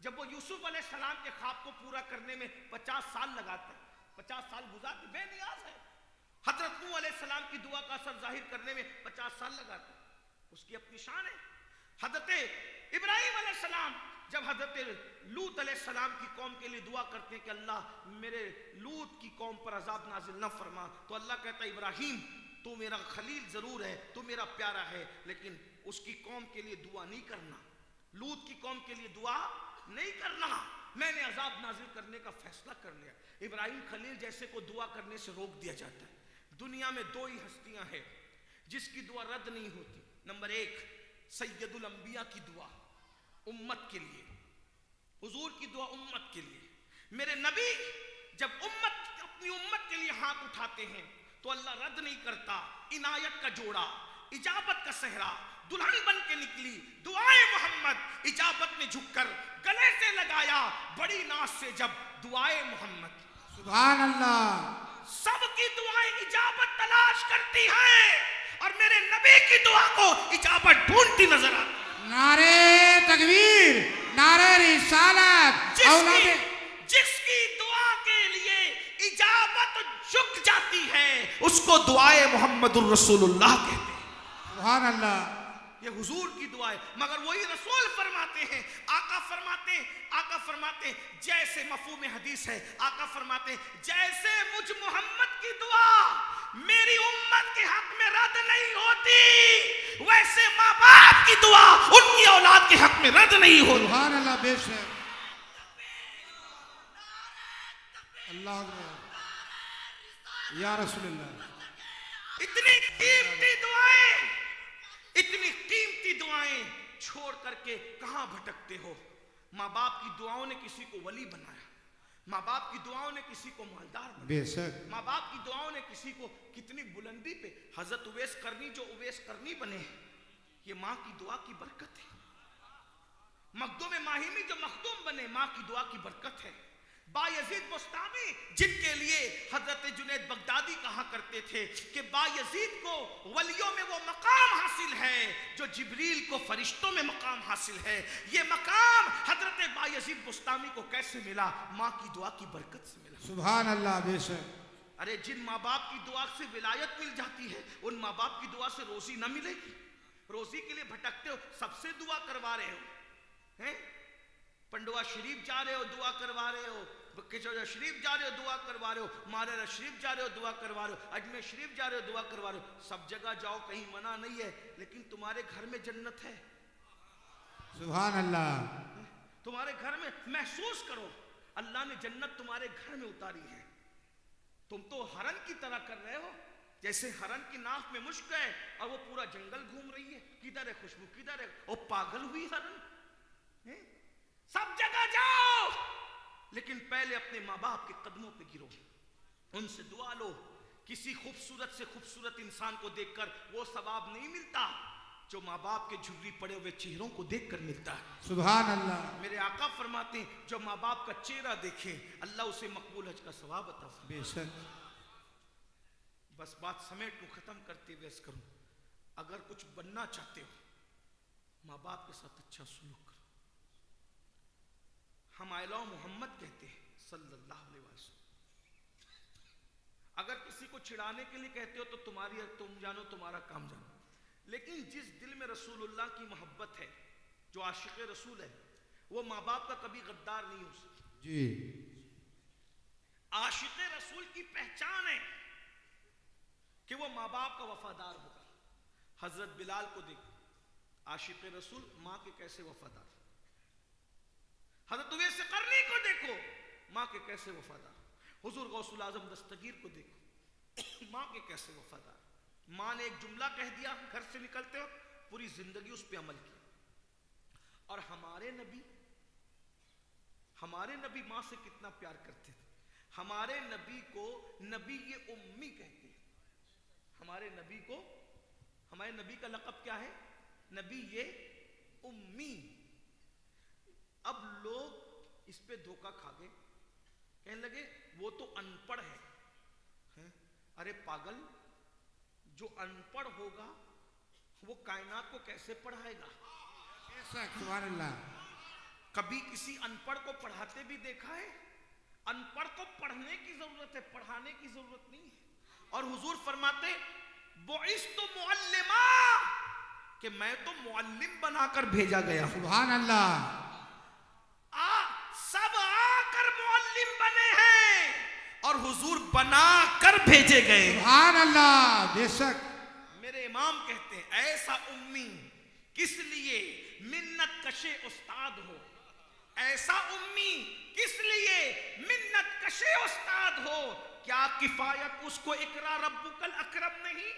جب وہ یوسف علیہ السلام کے خواب کو پورا کرنے میں 50 سال لگاتے ہیں، 50 سال گزارتے، بے نیاز ہے. حضرت نوح علیہ السلام کی دعا کا اثر ظاہر کرنے میں 50 سال لگاتے ہیں، اس کی اپنی شان ہے. حضرت ابراہیم علیہ السلام جب حضرت لوط علیہ السلام کی قوم کے لیے دعا کرتے ہیں کہ اللہ میرے لوط کی قوم پر عذاب نازل نہ فرما، تو اللہ کہتا ہے ابراہیم تو میرا خلیل ضرور ہے، تو میرا پیارا ہے، لیکن اس کی قوم کے لیے دعا نہیں کرنا، لوط کی قوم کے لیے دعا نہیں کرنا، میں نے عذاب نازل کرنے کا فیصلہ کر لیا. ابراہیم خلیل جیسے کو دعا کرنے سے روک دیا جاتا ہے. دنیا میں دو ہی ہستیاں ہیں جس کی دعا رد نہیں ہوتی. نمبر 1 سید الانبیاء کی دعا امت کے لیے، حضور کی دعا امت کے لیے. میرے نبی جب اپنی امت کے لیے ہاتھ اٹھاتے ہیں تو اللہ رد نہیں کرتا. عنایت کا جوڑا، اجابت کا صحرا، دلہن بن کے نکلی دعائے محمد، اجابت میں جھک کر گلے سے لگایا بڑی ناز سے جب دعائے محمد. سبحان اللہ. سب کی دعائیں اجابت تلاش کرتی ہیں اور میرے نبی کی دعا کو اجابت ڈھونڈتی نظر آتی ہے. نعرے تکبیر، نعرے رسالت. جس کی دعا کے لیے اجابت جھک جاتی ہے اس کو دعائے محمد الرسول اللہ کہتے ہیں. سبحان اللہ. یہ حضور کی دعا ہے. مگر وہی رسول فرماتے ہیں، آقا فرماتے ہیں جیسے مفہوم حدیث ہے، آقا فرماتے ہیں جیسے مجھ محمد کی دعا میری امت کے حق میں رد نہیں ہوتی، ویسے ماں باپ کی دعا ان کی اولاد کے حق میں رد نہیں ہوتی. سبحان اللہ. بے شک. اللہ اکبر یا رسول اللہ. اتنی قیمتی دعائیں چھوڑ کر کے کہاں بھٹکتے ہو؟ ماں باپ کی دعاؤں نے کسی کو ولی بنایا، ماں باپ کی دعاؤں نے کسی کو مالدار بنایا، بے شک. ماں باپ کی دعاؤں نے کسی کو کتنی بلندی پہ. حضرت اویس قرنی جو اویس قرنی بنے یہ ماں کی دعا کی برکت ہے. مخدوم ماہیمی جو مخدوم بنے ماں کی دعا کی برکت ہے. بایزید بستامی جن کے لیے حضرت جنید بغدادی کہا کرتے تھے کہ بایزید کو ولیوں میں وہ مقام حاصل ہے جو جبریل کو فرشتوں میں مقام حاصل ہے. یہ مقام حضرت بایزید بستامی کو کیسے ملا؟ ماں کی دعا کی برکت سے ملا. سبحان اللہ. بے شک. ارے جن ماں باپ کی دعا سے ولایت مل جاتی ہے ان ماں باپ کی دعا سے روزی نہ ملے گی. روزی کے لیے بھٹکتے ہو، سب سے دعا کروا رہے ہو، پنڈوا شریف جا رہے ہو دعا کروا رہے ہو، کچوڑا شریف جا رہے ہو دعا کروا رہے ہو، ماررہ شریف جا رہے ہو دعا کروا رہے ہو، اجمیر شریف جا رہے ہو دعا کروا رہے ہو. سب جگہ جاؤ، کہیں منع نہیں ہے، لیکن تمہارے گھر میں جنت ہے. سبحان اللہ. تمہارے گھر میں محسوس کرو اللہ نے جنت تمہارے گھر میں اتاری ہے. تم تو ہرن کی طرح کر رہے ہو، جیسے ہرن کی ناک میں مشک ہے اور وہ پورا جنگل گھوم رہی ہے، کدھر ہے خوشبو کدھر ہے، وہ پاگل ہوئی ہرن. سب جگہ جاؤ لیکن پہلے اپنے ماں باپ کے قدموں پہ گرو، ان سے دعا لو. کسی خوبصورت سے خوبصورت انسان کو دیکھ کر وہ ثواب نہیں ملتا جو ماں باپ کے جھری پڑے ہوئے چہروں کو دیکھ کر ملتا ہے. سبحان اللہ. میرے آقا فرماتے ہیں جو ماں باپ کا چہرہ دیکھے اللہ اسے مقبول حج کا ثواب عطا فرمائے. بے شک. بس بات سمیٹ کو ختم کرتے ہوئے اس کروں، اگر کچھ بننا چاہتے ہو ماں باپ کے ساتھ اچھا سلوک کرو. ہم آئلہ محمد کہتے ہیں صلی اللہ علیہ وسلم. اگر کسی کو چھڑانے کے لیے کہتے ہو تو تم جانو تمہارا کام جانو، لیکن جس دل میں رسول اللہ کی محبت ہے، جو عاشق رسول ہے، وہ ماں باپ کا کبھی غدار نہیں ہو سکتا. جی. عاشق رسول کی پہچان ہے کہ وہ ماں باپ کا وفادار ہوگا. حضرت بلال کو دیکھو، عاشق رسول ماں کے کیسے وفادار. حضرت اویس قرنی کو دیکھو، ماں کے کیسے وفادار. حضور غوث الاعظم دستگیر کو دیکھو، ماں کے کیسے وفادار. ماں نے ایک جملہ کہہ دیا گھر سے نکلتے ہو، پوری زندگی اس پہ عمل کیا. اور ہمارے نبی ماں سے کتنا پیار کرتے تھے. ہمارے نبی کو نبی یہ امی کہتے ہیں. ہمارے نبی کا لقب کیا ہے؟ نبی یہ امی. اب لوگ اس پہ دھوکہ کھا گئے، کہنے لگے وہ تو ان پڑھ ہے. ارے پاگل، جو ان پڑھ ہوگا وہ کائنات کو کیسے پڑھائے گا؟ سبحان اللہ. کبھی کسی انپڑھ کو پڑھاتے بھی دیکھا ہے؟ انپڑھ کو پڑھنے کی ضرورت ہے، پڑھانے کی ضرورت نہیں ہے۔ اور حضور فرماتے بعثت معلما، کہ میں تو معلم بنا کر بھیجا گیا۔ سبحان اللہ، سب آ کر معلم بنے ہیں اور حضور بنا کر بھیجے گئے۔ سبحان اللہ، بے شک۔ میرے امام کہتے ہیں ایسا امی کس لیے منت کشے استاد ہو، ایسا امی کس لیے منت کشے استاد ہو، کیا کفایت اس کو اقرا ربک الاکرم نہیں؟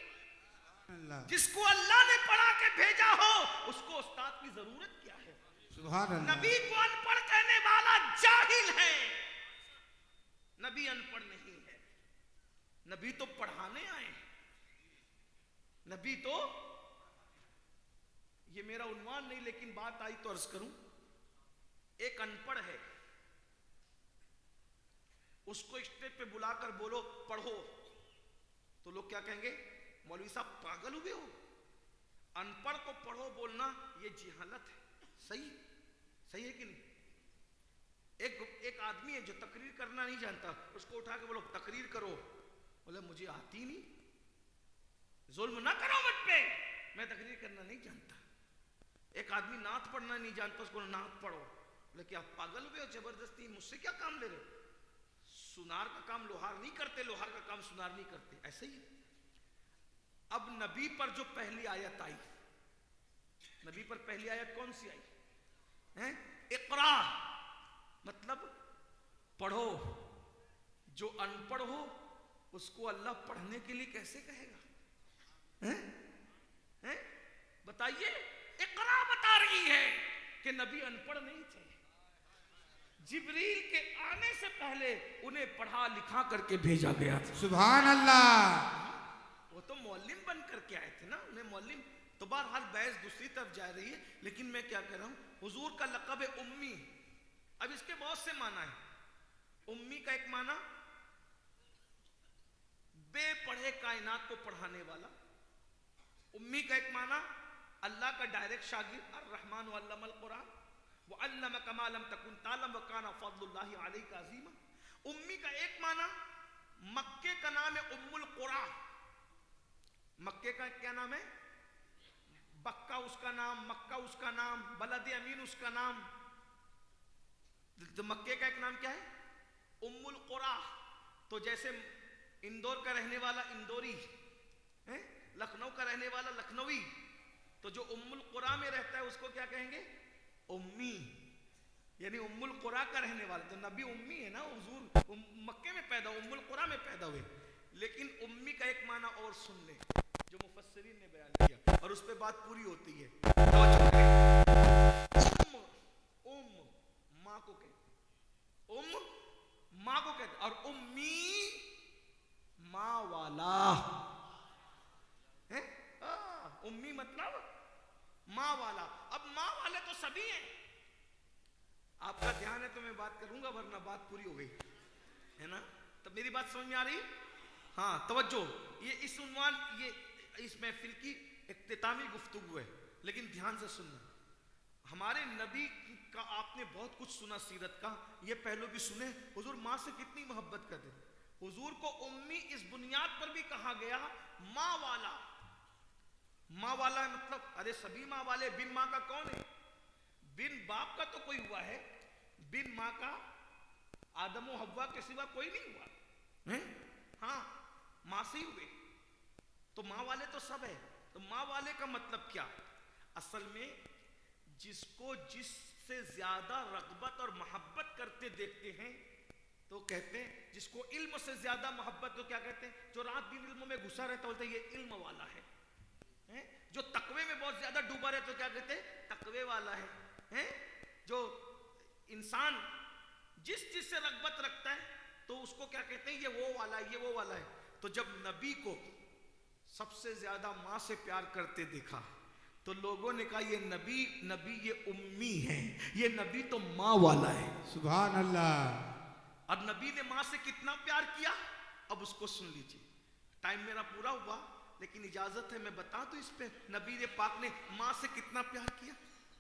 اللہ، جس کو اللہ نے پڑھا کے بھیجا ہو اس کو استاد کی ضرورت کیا ہے؟ سبحان اللہ، نبی کو ان پڑھ کہنے والا جاہل ہے، نبی ان پڑھ نہیں ہے، نبی تو پڑھانے آئے ہیں، نبی تو، یہ میرا عنوان نہیں لیکن بات آئی تو عرض کروں، ایک ان پڑھ ہے، اس کو اسٹیج پہ بلا کر بولو پڑھو تو لوگ کیا کہیں گے؟ مولوی صاحب پاگل ہوئے ہو، ان پڑھ کو پڑھو بولنا یہ جہالت ہے۔ صحیح ہے کہ نہیں؟ ایک آدمی ہے جو تقریر کرنا نہیں جانتا، اس کو اٹھا کے بولو تقریر کرو، بولے مجھے آتی نہیں، ظلم نہ کرو مجھ پہ، میں تقریر کرنا نہیں جانتا۔ ایک آدمی نعت پڑھنا نہیں جانتا، اس کو نعت پڑھو، بولے کیا پاگل ہوئے ہو، زبردستی مجھ سے کیا کام لے رہے ہو؟ سنار کا کام لوہار نہیں کرتے، لوہار کا کام سنار نہیں کرتے، ایسے ہی۔ اب نبی پر جو پہلی آیت آئی، نبی پر پہلی آیت کون سی آئی؟ اقرا، مطلب پڑھو۔ جو ان پڑھ ہو اس کو اللہ پڑھنے کے لیے کیسے کہے گا؟ بتائیے، اقرا بتا رہی ہے کہ نبی ان پڑھ نہیں تھے، جبریل کے آنے سے پہلے انہیں پڑھا لکھا کر کے بھیجا گیا تھا۔ سبحان اللہ، وہ تو معلم بن کر کے آئے تھے نا، انہیں معلم تو بہرحال بحث دوسری طرف جا رہی ہے، لیکن میں کیا کہہ رہا ہوں، حضور کا لقب ہے امی۔ اب اس کے بہت سے معنی ہیں۔ امی کا ایک معنی بے پڑھے کائنات کو پڑھانے والا، امی کا ایک معنی اللہ کا ڈائریکٹ شاگرد، الرحمن علم القرآن وعلمک ما لم تکن تعلم وکان فضل اللہ علیک عظیما۔ امی کا ایک معنی مکے کا نام ہے ام القرآ، مکے کا کیا نام ہے؟ بکہ اس کا نام، مکہ اس کا نام، بلد امین اس کا نام۔ تو مکے کا ایک نام کیا ہے؟ ام القرآ۔ تو جیسے اندور کا رہنے والا اندوری، لکھنؤ کا رہنے والا لکھنوی، تو جو ام القرآ میں رہتا ہے اس کو کیا کہیں گے؟ امی، یعنی ام القرآ کا رہنے والا۔ تو نبی امی ہے نا، حضور مکے میں پیدا، ام القرآ میں پیدا ہوئے، لیکن امی کا ایک معنی اور سن لیں جو مفسرین نے بیان کیا، اور اس پہ بات پوری ہوتی ہے۔ ام ماں کو کہتے ہیں، ام ماں کو کہتے ہیں، اور امی ماں والا ہے۔ امی مطلب ماں والا۔ اب ماں والے تو سبھی ہیں، آپ کا دھیان ہے تو میں بات کروں گا، ورنہ بات پوری ہو گئی ہے نا؟ تب میری بات سمجھ میں آ رہی؟ ہاں توجہ، یہ اس عنوان، یہ اس محفل کی اختتامی گفتگو ہے، لیکن دھیان سے سننا۔ ہمارے نبی کا آپ نے بہت کچھ سنا سیرت کا، یہ پہلو بھی سنے حضور ماں سے کتنی محبت کرتے تھے۔ حضور کو امی اس بنیاد پر بھی کہا گیا ماں والا۔ ماں والا ہے مطلب ارے سبھی ماں والے، بن ماں کا کون ہے؟ بن باپ کا تو کوئی ہوا ہے، بن ماں کا آدم و حوا کے سوا کوئی نہیں ہوا، ہاں ماں سے ہی ہوئے، تو ماں والے تو سب ہے۔ تو ماں والے کا مطلب کیا؟ اصل میں جس کو جس سے زیادہ رغبت اور محبت کرتے دیکھتے ہیں تو کہتے ہیں، جس کو علم سے زیادہ محبت تو کیا کہتے ہیں؟ جو رات دن علم میں گھسا رہتا بولتے ہیں یہ علم والا ہے۔ جو تقوی میں بہت زیادہ ڈوبا رہتا تو کیا کہتے ہیں؟ تقوی والا ہے۔ جو انسان جس سے رغبت رکھتا ہے تو اس کو کیا کہتے ہیں؟ یہ وہ والا ہے، یہ وہ والا ہے۔ تو جب نبی کو سب سے زیادہ ماں سے پیار کرتے دیکھا تو لوگوں نے کہا یہ نبی یہ امی ہے، یہ نبی تو ماں والا ہے۔ سبحان اللہ۔ اور نبی نے ماں سے کتنا پیار کیا، اب اس کو سن لیجئے۔ ٹائم میرا پورا ہوا لیکن اجازت ہے میں بتا دوں اس پہ، نبی پاک نے ماں سے کتنا پیار کیا۔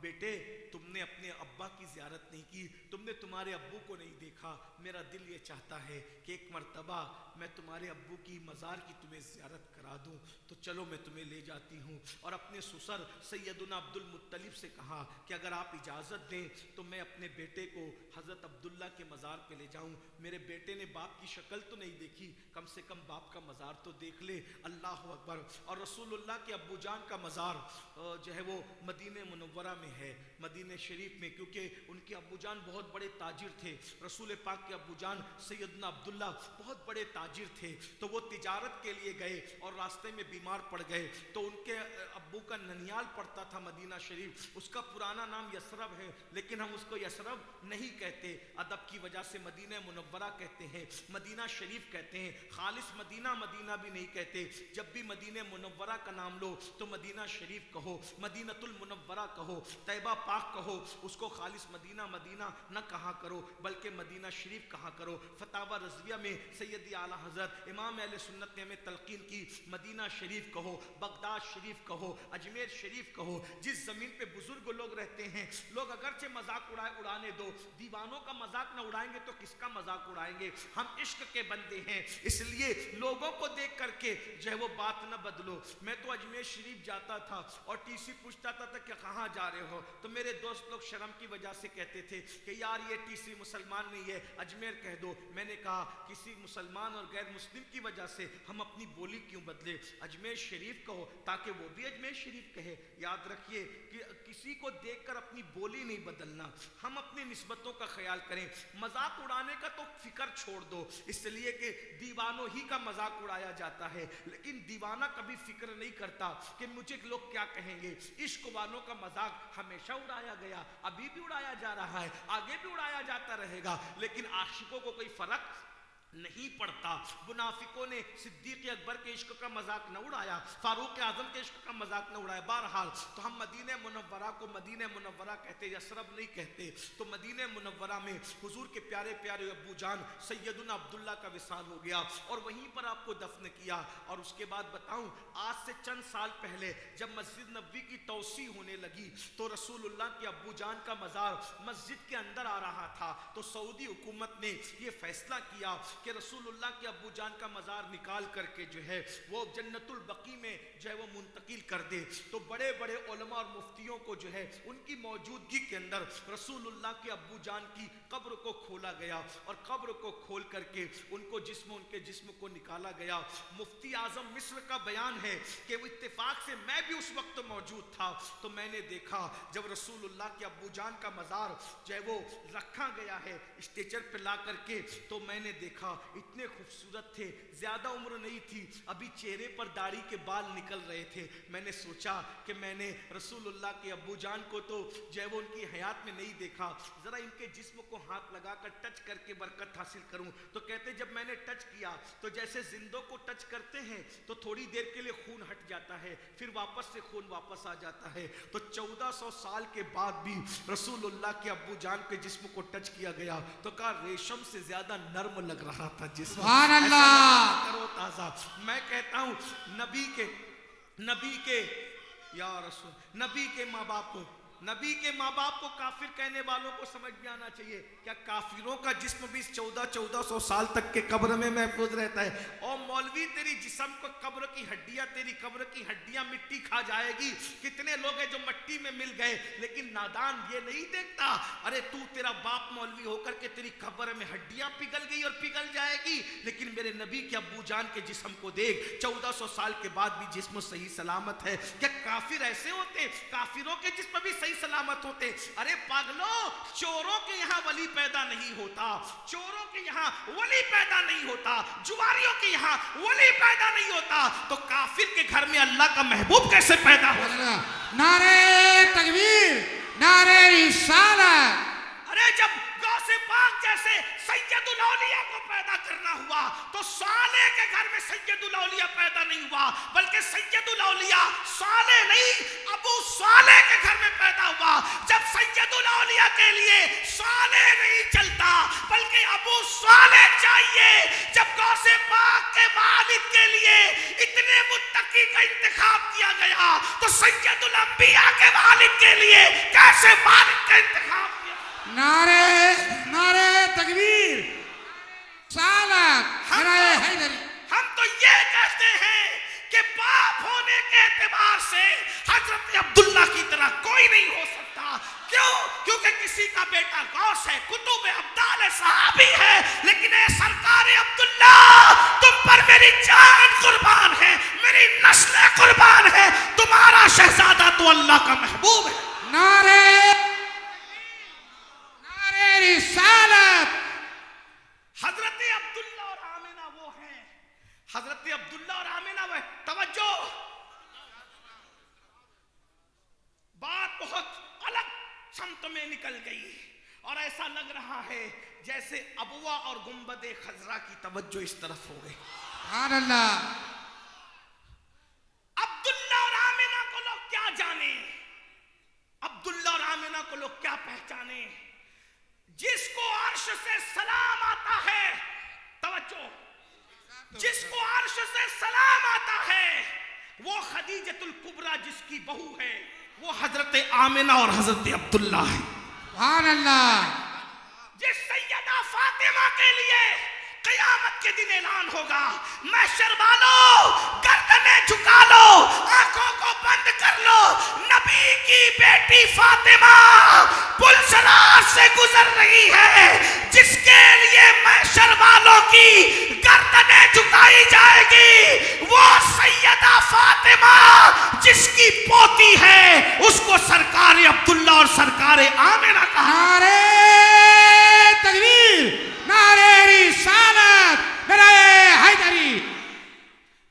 بیٹے تم نے اپنے ابا کی زیارت نہیں کی, تم نے تمہارے ابو کو نہیں دیکھا, میرا دل یہ چاہتا ہے کہ ایک مرتبہ میں تمہارے ابو کی مزار کی تمہیں زیارت کرا دوں, تو چلو میں تمہیں لے جاتی ہوں. اور اپنے سسر سیدنا عبد المطلب سے کہا کہ اگر آپ اجازت دیں تو میں اپنے بیٹے کو حضرت عبداللہ کے مزار پہ لے جاؤں. میرے بیٹے نے باپ کی شکل تو نہیں دیکھی, کم سے کم باپ کا مزار تو دیکھ لے. اللہ اکبر. اور رسول اللہ کے ابو جان کا مزار جو ہے وہ مدینہ منورہ میں ہے, مدینہ شریف میں, کیونکہ ان کے ابو جان بہت بڑے تاجر تھے. رسول پاک کے ابو جان سیدنا عبداللہ بہت بڑے تاجر تھے, تو وہ تجارت کے لیے گئے اور راستے میں بیمار پڑ گئے. تو ان کے ابو کا ننیال پڑتا تھا مدینہ شریف, اس کا پرانا نام یثرب ہے, لیکن ہم اس کو یثرب نہیں کہتے, ادب کی وجہ سے مدینہ منورہ کہتے ہیں, مدینہ شریف کہتے ہیں. خالص مدینہ مدینہ بھی نہیں کہتے. جب بھی مدینہ منورہ کا نام لو تو مدینہ شریف کہو, مدینۃ المنورہ کہو, طیبہ پاک کہو, اس کو خالص مدینہ مدینہ نہ کہا کرو بلکہ مدینہ شریف کہا کرو. فتاوی رضویہ میں سیدی اعلیٰ حضرت امام اہل سنت نے ہمیں تلقین کی, مدینہ شریف کہو, بغداد شریف کہو, اجمیر شریف کہو. جس زمین پہ بزرگ لوگ رہتے ہیں, لوگ اگرچہ مذاق اڑانے دو, دیوانوں کا مذاق نہ اڑائیں گے تو کس کا مذاق اڑائیں گے. ہم عشق کے بندے ہیں, اس لیے لوگوں کو دیکھ کر کے جو ہے وہ بات نہ بدلو. میں تو اجمیر شریف جاتا تھا اور ٹی سی پوچھتا تھا کہ کہاں جا رہے ہو, تو میرے دوست لوگ شرم کی وجہ سے کہتے تھے کہ یار یہ ٹی سی مسلمان نہیں ہے, اجمیر کہہ دو. میں نے کہا کسی مسلمان اور غیر مسلم کی وجہ سے ہم اپنی بولی کیوں بدلے, اجمیر شریف کہو تاکہ وہ بھی اجمیر شریف کہے. یاد رکھیے کہ کسی کو دیکھ کر اپنی بولی نہیں بدلنا, ہم اپنی نسبتوں کا خیال کریں. مذاق اڑانے کا تو فکر چھوڑ دو, اس لیے کہ دیوانوں ہی کا مذاق اڑایا جاتا ہے, لیکن دیوانہ کبھی فکر نہیں کرتا کہ مجھے لوگ کیا کہیں گے. عشق والوں کا مذاق ہمیشہ اڑایا گیا, ابھی بھی اڑایا جا رہا ہے, آگے بھی اڑایا جاتا رہے گا, لیکن عاشقوں کو کوئی فرق نہیں پڑتا. منافقوں نے صدیق اکبر کے عشق کا مذاق نہ اڑایا, فاروق اعظم کے عشق کا مذاق نہ اڑایا. بہرحال تو ہم مدینہ منورہ کو مدینہ منورہ کہتے, یثرب نہیں کہتے. تو مدینہ منورہ میں حضور کے پیارے پیارے ابو جان سیدنا عبداللہ کا وصال ہو گیا اور وہیں پر آپ کو دفن کیا. اور اس کے بعد بتاؤں, آج سے چند سال پہلے جب مسجد نبوی کی توسیع ہونے لگی تو رسول اللہ کے ابو جان کا مزار مسجد کے اندر آ رہا تھا, تو سعودی حکومت نے یہ فیصلہ کیا کہ رسول اللہ کے ابو جان کا مزار نکال کر کے جو ہے وہ جنت البقیع میں جو ہے وہ منتقل کر دے. تو بڑے بڑے علماء اور مفتیوں کو جو ہے ان کی موجودگی کے اندر رسول اللہ کے ابو جان کی قبر کو کھولا گیا, اور قبر کو کھول کر کے ان کے جسم کو نکالا گیا. مفتی اعظم مصر کا بیان ہے کہ وہ اتفاق سے میں بھی اس وقت موجود تھا, تو میں نے دیکھا جب رسول اللہ کے ابو جان کا مزار جو ہے وہ رکھا گیا ہے اسٹیچر پہ لا کر کے, تو میں نے دیکھا اتنے خوبصورت تھے, زیادہ عمر نہیں تھی, ابھی چہرے پر داڑھی کے بال نکل رہے تھے. میں نے سوچا کہ میں نے رسول اللہ کے ابو جان کو تو جو ہے وہ ان کی حیات میں نہیں دیکھا, ذرا ان کے جسم کو ہاتھ لگا کر ٹچ کر کے برکت حاصل کروں. تو کہتے جب میں نے ٹچ کیا تو جیسے زندوں کو ٹچ کرتے ہیں تو تھوڑی دیر کے لیے خون ہٹ جاتا ہے, پھر واپس سے خون واپس آ جاتا ہے. تو 1400 سال کے بعد بھی رسول اللہ کے ابو جان کے جسم کو ٹچ کیا گیا تو کہا ریشم سے زیادہ نرم لگ رہا تھا جسم. سبحان اللہ. کرو تازہ. میں کہتا ہوں نبی کے یا رسول نبی کے ماں باپ کو کافر کہنے والوں کو سمجھ میں آنا چاہیے, کیا کافروں کا جسم بھی 1400 سال تک کے قبر میں محفوظ رہتا ہے؟ اور مولوی تیری جسم کو تیری قبر کی ہڈیاں مٹی کھا جائے گی. کتنے لوگ ہیں جو مٹی میں مل گئے, لیکن نادان یہ نہیں دیکھتا ارے تیرا باپ مولوی ہو کر کے تیری قبر میں ہڈیاں پگھل گئی اور پگھل جائے گی, لیکن میرے نبی کے ابو جان کے جسم کو دیکھ, 1400 سال کے بعد بھی جسم صحیح سلامت ہے. کیا کافر ایسے ہوتے؟ کافروں کے جسم بھی صحیح سلامت ہوتے. ارے پاگلو, چوروں کے یہاں ولی پیدا نہیں ہوتا, چوروں کے یہاں ولی پیدا نہیں ہوتا, جواریوں کے یہاں ولی پیدا نہیں ہوتا, تو کافر کے گھر میں اللہ کا محبوب کیسے پیدا ہوتا؟ نعرہ تکبیر, نعرہ رسالت. ارے جب غوث پاک جیسے سید الاولیاء کو پیدا کرنا ہوا تو صالح کے گھر میں سید الاولیاء پیدا نہیں ہوا, بلکہ سید الاولیاء صالح نہیں ابو صالح کے گھر میں پیدا ہوا. جب سید الاولیاء کے لیے صالح نہیں چلتا بلکہ ابو صالح چاہیے, جب غوث پاک کے والد کے لیے اتنے متقی کا انتخاب کیا گیا تو سید الانبیاء کے والد کے لیے کیسے والد کا انتخاب کیا؟ نعرے تکبیر، رسالت، نعرہ حیدری۔ ہم تو یہ کہتے ہیں کہ باپ ہونے کے اعتبار سے حضرت عبداللہ کی طرح کوئی نہیں ہو سکتا۔ کیوں؟ کیونکہ کسی کا بیٹا غوث ہے، کتب ابدال صحابی ہے، لیکن اے سرکار عبداللہ تم پر میری جان قربان ہے، میری نسل قربان ہے، تمہارا شہزادہ تو اللہ کا محبوب ہے۔ نعرے رسالت۔ حضرت عبداللہ اور آمنہ وہ ہیں، حضرت عبداللہ اور آمنہ وہ ہیں۔ توجہ، بات بہت الگ سمت میں نکل گئی اور ایسا لگ رہا ہے جیسے ابوا اور گنبد خضرا کی توجہ اس طرف ہو گئی۔ سبحان اللہ۔ عبداللہ اور آمنہ کو لوگ کیا جانے، عبداللہ اور آمنہ کو لوگ کیا پہچانے؟ جس کو عرش سے سلام آتا ہے، توجہ، جس کو عرش سے سلام آتا ہے وہ خدیجۃ الکبریٰ جس کی بہو ہے، وہ حضرت آمنہ اور حضرت عبداللہ ہے۔ سبحان اللہ۔ جس سیدہ فاطمہ کے لیے قیامت کے دن اعلان ہوگا، محشر والو گردنیں جھکا لو، آنکھوں کو بند کر لو، نبی کی بیٹی فاطمہ پلسرات سے گزر رہی ہے، جس کے لیے محشر والوں کی گردنیں جھکائی جائے گی، وہ سیدہ فاطمہ جس کی پوتی ہے، اس کو سرکار عبداللہ اور سرکار آمنہ کہا۔ نعرے تکبیر، نعرے رسالت، نعرہ حیدری۔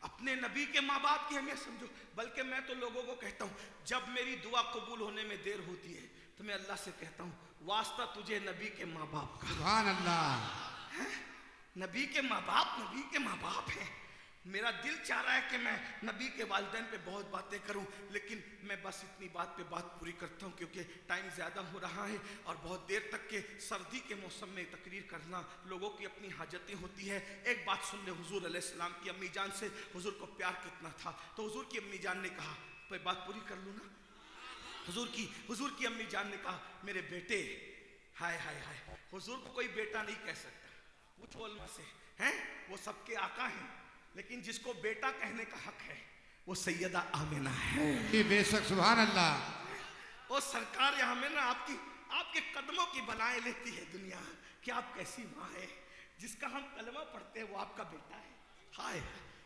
اپنے نبی کے ماں باپ کی اہمیت سمجھو، بلکہ میں تو لوگوں کو کہتا ہوں جب میری دعا قبول ہونے میں دیر ہوتی ہے تو میں اللہ سے کہتا ہوں واسطہ تجھے نبی کے ماں باپ کا۔ سبحان اللہ۔ نبی کے ماں باپ، نبی کے ماں باپ ہیں۔ میرا دل چاہ رہا ہے کہ میں نبی کے والدین پہ بہت باتیں کروں، لیکن میں بس اتنی بات پہ بات پوری کرتا ہوں کیونکہ ٹائم زیادہ ہو رہا ہے اور بہت دیر تک کے سردی کے موسم میں تقریر کرنا لوگوں کی اپنی حاجتیں ہوتی ہے۔ ایک بات سن لے، حضور علیہ السلام کی امی جان سے حضور کو پیار کتنا تھا، تو حضور کی امی جان نے کہا، پہ بات پوری کر لوں نا، حضور کی امی جان نے کہا میرے بیٹے، ہائے ہائے ہائے، حضور کو کوئی بیٹا نہیں کہہ سکتا، پوچھو علماء سے ہیں، وہ سب کے آقا ہیں، لیکن جس کو بیٹا کہنے کا حق ہے وہ سیدہ آمنہ ہے۔ بے شک، سبحان اللہ۔ وہ سرکار آمنہ آپ کے قدموں کی بلائیں لیتی ہے دنیا کہ آپ کیسی ماں ہے، جس کا ہم کلمہ پڑھتے ہیں وہ آپ کا بیٹا ہے۔ ہائے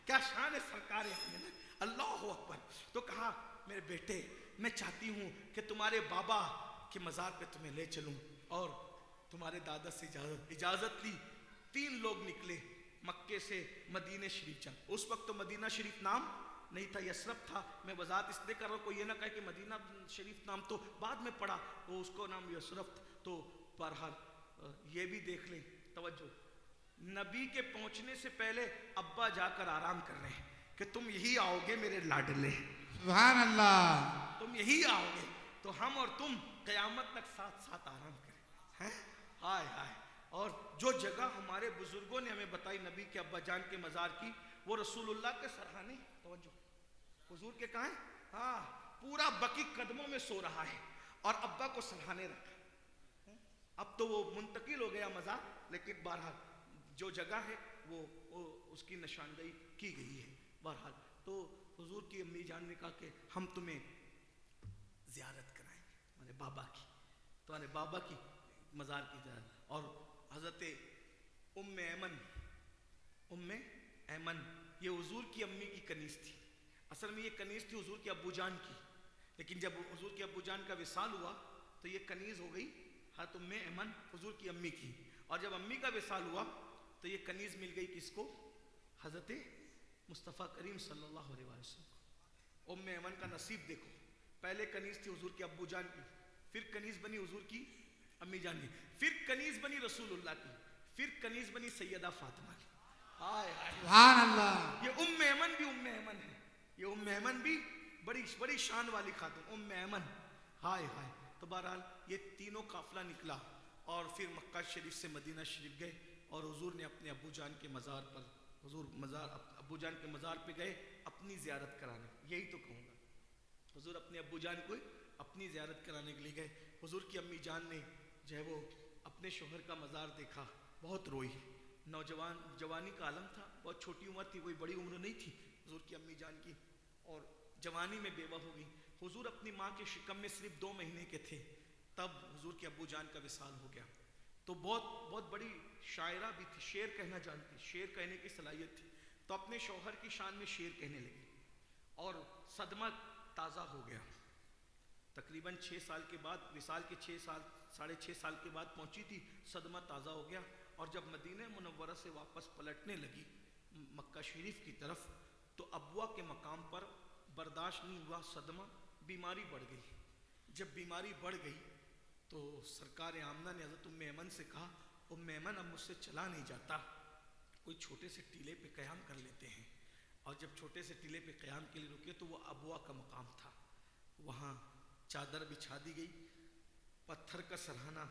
کیا شان ہے سرکار آمنہ، اللہ اکبر۔ تو کہا میرے بیٹے میں چاہتی ہوں کہ تمہارے بابا کے مزار پہ تمہیں لے چلوں، اور تمہارے دادا سے اجازت لی۔ 3 لوگ نکلے مکے سے مدینہ شریف چل۔ اس وقت تو مدینہ شریف نام نہیں تھا، یثرب تھا۔ میں وضاحت اس لیے کر رہا ہوں، کوئی یہ نہ کہے کہ مدینہ شریف نام تو بعد میں پڑا، وہ اس کو نام یثرب۔ تو بہرحال یہ بھی دیکھ لیں، توجہ، نبی کے پہنچنے سے پہلے ابا جا کر آرام کر رہے ہیں کہ تم یہی آؤ گے میرے لاڈلے، سبحان اللہ۔ تم یہی آؤ گے تو ہم اور تم قیامت تک ساتھ ساتھ آرام کریں ہیں۔ ہائے ہائے، اور جو جگہ ہمارے بزرگوں نے ہمیں بتائی نبی کے ابا جان کے مزار کی، وہ رسول اللہ کے سرحانے، توجہ، حضور کے کہاں ہیں؟ ہاں، پورا بقی قدموں میں سو رہا ہے اور ابا کو سرحانے رکھا۔ اب تو وہ منتقل ہو گیا مزار، لیکن بہرحال جو جگہ ہے وہ اس کی نشاندہی کی گئی ہے۔ بہرحال تو حضور کی امی جان نے کہا کہ ہم تمہیں زیارت کرائیں گے تمہارے بابا کی، تمہارے بابا کی مزار کی زیارت۔ اور حضرت ام ایمن یہ حضور کی امی کی کنیز تھی، اصل میں یہ کنیز تھی حضور کے ابو جان کی، لیکن جب حضور کے ابو جان کا وصال ہوا تو یہ کنیز ہو گئی حضرت ام ایمن حضور کی امی کی، اور جب امی کا وصال ہوا تو یہ کنیز مل گئی کس کو؟ حضرت مصطفیٰ کریم صلی اللہ علیہ وسلم کو۔ ام ایمن کا نصیب دیکھو، پہلے کنیز تھی حضور کے ابو جان کی، پھر کنیز بنی حضور کی امی جان کی، پھر کنیز بنی رسول اللہ کی، پھر کنیز بنی سیدہ فاطمہ کی۔ ہائے ہائے، سبحان اللہ۔ یہ ام ایمن بھی ام ایمن ہے، یہ ام ایمن بھی بڑی شان والی خاتون ام ایمن۔ ہائے ہائے، تو بہرحال یہ تینوں قافلہ نکلا اور پھر مکہ شریف سے مدینہ شریف گئے، اور حضور نے اپنے ابو جان کے مزار پر، ابو جان کے مزار پہ گئے اپنی زیارت کرانے۔ یہی تو کہوں گا حضور اپنے ابو جان کو اپنی زیارت کرانے کے لیے گئے. حضور کی امی جان نے جو ہے وہ اپنے شوہر کا مزار دیکھا, بہت روئی. جوانی کا عالم تھا, بہت چھوٹی عمر تھی, کوئی بڑی عمر نہیں تھی حضور کی امی جان کی, اور جوانی میں بیوہ ہو گئی. حضور اپنی ماں کے شکم میں صرف 2 مہینے کے تھے, تب حضور کے ابو جان کا وصال ہو گیا. تو بہت بڑی شاعرہ بھی تھی, شعر کہنا جانتی, شعر کہنے کی صلاحیت تھی. تو اپنے شوہر کی شان میں شعر کہنے لگی اور صدمہ تازہ ہو گیا. تقریباً 6 سال کے بعد, وصال کے 6.5 سال کے بعد پہنچی تھی, صدمہ تازہ ہو گیا. اور جب مدینہ منورہ سے واپس پلٹنے لگی مکہ شریف کی طرف, تو ابوا کے مقام پر برداشت نہیں ہوا صدمہ, بیماری بڑھ گئی. جب بیماری بڑھ گئی تو سرکار آمنہ نے حضرت ام ایمن سے کہا, ام ایمن اب مجھ سے چلا نہیں جاتا, کوئی چھوٹے سے ٹیلے پہ قیام کر لیتے ہیں. اور جب چھوٹے سے ٹیلے پہ قیام کے لیے رکے تو وہ ابوا کا مقام تھا, وہاں چادر بچھا دی گئی, پتھر کا سرہانہ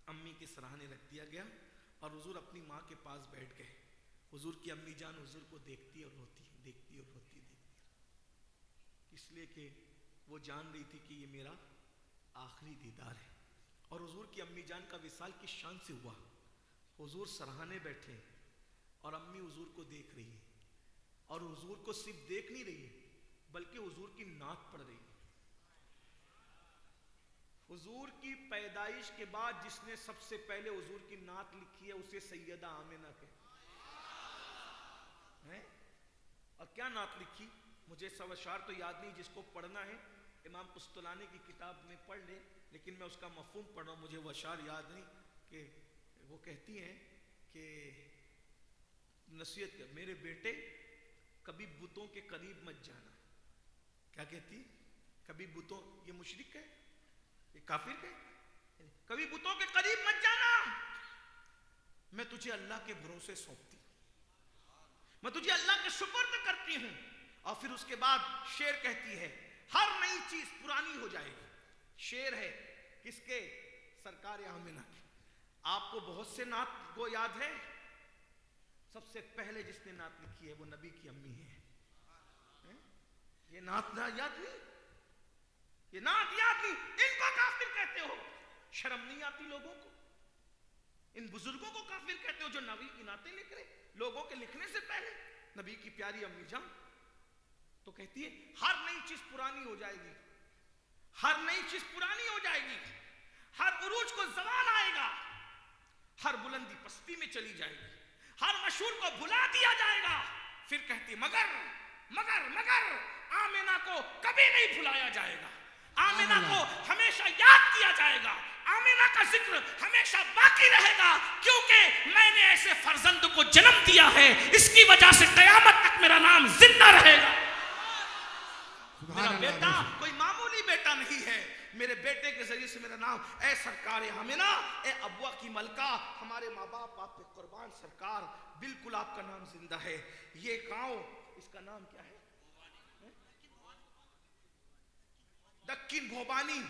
امی کے سرہانے رکھ دیا گیا, اور حضور اپنی ماں کے پاس بیٹھ گئے. حضور کی امی جان حضور کو دیکھتی اور روتی, دیکھتی اور روتی, اس لیے کہ وہ جان رہی تھی کہ یہ میرا آخری دیدار ہے. اور حضور کی امی جان کا وصال کس شان سے ہوا, حضور سرہانے بیٹھے اور امی حضور کو دیکھ رہی ہے, اور حضور کو صرف دیکھ نہیں رہی ہے بلکہ حضور کی نعت پڑھ رہی ہے. حضور کی پیدائش کے بعد جس نے سب سے پہلے حضور کی نعت لکھی ہے اسے سیدہ آمنہ کہتے ہیں. اور کیا نعت لکھی, مجھے سب اشعار تو یاد نہیں, جس کو پڑھنا ہے امام قسطلانی کی کتاب میں پڑھ لے, لیکن میں اس کا مفہوم پڑھ رہا ہوں, مجھے وہ اشعار یاد نہیں. کہ وہ کہتی ہیں کہ نصیحت کر, میرے بیٹے کبھی بتوں کے قریب مت جانا. کیا کہتی, کبھی بتوں, یہ مشرک ہے, یہ کافر ہے, کبھی بتوں کے قریب مت جانا, میں تجھے اللہ کے بھروسے سونپتی, میں تجھے اللہ کے سپرد کرتی ہوں. اور پھر اس کے بعد شعر کہتی ہے, ہر نئی چیز پرانی ہو جائے گی. شعر ہے کس کے, سرکار آمنہ کے. آپ کو بہت سے نعت کو یاد ہے, سب سے پہلے جس نے نعت لکھی ہے وہ نبی کی امی ہے. یہ نعت یاد نہیں, یہ نعت یاد نہیں, ان کو کافر کہتے ہو. شرم نہیں آتی لوگوں کو, ان بزرگوں کو کافر کہتے ہو جو نبی کی نعتیں لکھ رہے, لوگوں کے لکھنے سے پہلے. نبی کی پیاری امی جان تو کہتی ہے ہر نئی چیز پرانی ہو جائے گی, ہر نئی چیز پرانی ہو جائے گی, ہر عروج کو زوال آئے گا, ہر بلندی پستی میں چلی جائے گی, ہر مشہور کو بھلا دیا جائے گا. پھر کہتی مگر مگر مگر آمنہ کو کبھی نہیں بھلایا جائے گا, آمنہ کو ہمیشہ یاد کیا جائے گا, آمنہ کا ذکر ہمیشہ باقی رہے گا, کیونکہ میں نے ایسے فرزند کو جنم دیا ہے, اس کی وجہ سے قیامت تک میرا نام زندہ رہے گا. میرا بیٹا کوئی معمولی بیٹا نہیں ہے, میرے بیٹے کے ذریعے سے میرا نام, اے سرکار آمنہ, اے ابوا کی ملکہ, ہمارے ماں باپ آپ پہ قربان سرکار, بالکل آپ کا نام زندہ ہے. یہ گاؤں, اس کا نام کیا ہے, دکن بھوبانی.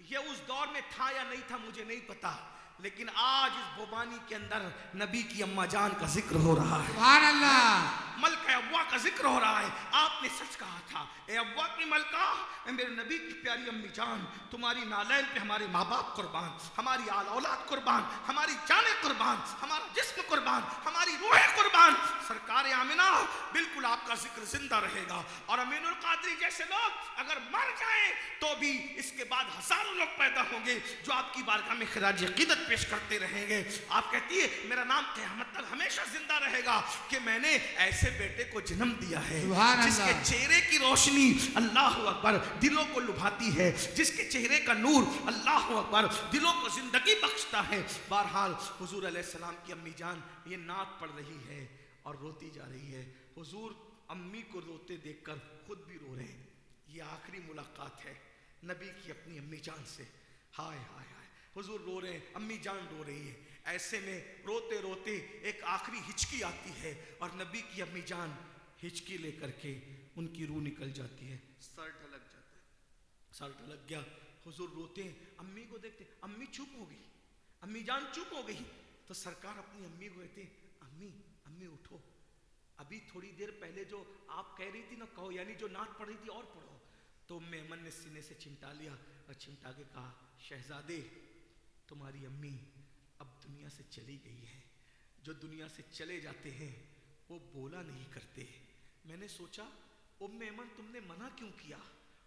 یہ اس دور میں تھا یا نہیں تھا مجھے نہیں پتا, لیکن آج اس بھوبانی کے اندر نبی کی اماں جان کا ذکر ہو رہا ہے. سبحان اللہ, ملکہ ابوا کا ذکر ہو رہا ہے. آپ نے سچ کہا تھا, اے ابوا کی ملکہ, اے میرے نبی کی پیاری امی جان, تمہاری نالین پہ ہمارے ماں باپ قربان, ہماری آل اولاد قربان, ہماری جانیں قربان, ہمارا جسم قربان, ہماری روح قربان. سرکار آمنہ بالکل آپ کا ذکر زندہ رہے گا. اور امین القادری جیسے لوگ اگر مر جائیں تو بھی اس کے بعد ہزاروں لوگ پیدا ہوں گے جو آپ کی بارگاہ میں خراج عقیدت پیش کرتے رہیں گے. آپ کہتی ہے میرا نام قیامت تک ہمیشہ زندہ رہے گا کہ میں نے ایسے بیٹے کو جنم دیا ہے جس کے چہرے کی روشنی اللہ اکبر دلوں کو لبھاتی ہے, جس کے چہرے کا نور اللہ اکبر دلوں کو زندگی بخشتا ہے. بہرحال حضور علیہ السلام کی امی جان یہ نعت پڑھ رہی ہے اور روتی جا رہی ہے. حضور امی کو روتے دیکھ کر خود بھی رو رہے ہیں. یہ آخری ملاقات ہے نبی کی اپنی امی جان سے. ہائے ہائے ہائے, حضور رو رہے ہیں, امی جان رو رہی ہے. ایسے میں روتے روتے ایک آخری ہچکی آتی ہے اور نبی کی امی جان ہچکی لے کر کے ان کی روح نکل جاتی ہے, سر ڈھلک جاتا ہے, سر ڈھلک گیا. حضور روتے ہیں, امی کو دیکھتے, امی چپ ہو گئی, امی جان چپ ہو گئی. تو سرکار اپنی امی کو کہتے ہیں, امی امی اٹھو, ابھی تھوڑی دیر پہلے جو آپ کہہ رہی تھی نا کہو, یعنی جو نعت پڑھ رہی تھی اور پڑھو. تو ام ایمن نے سینے سے چمٹا لیا اور چمٹا کے کہا شہزادے تمہاری امی اب دنیا سے چلی گئی ہے. جو دنیا سے چلے جاتے ہیں وہ بولا نہیں کرتے. میں نے سوچا ام ایمن تم نے منع کیوں کیا؟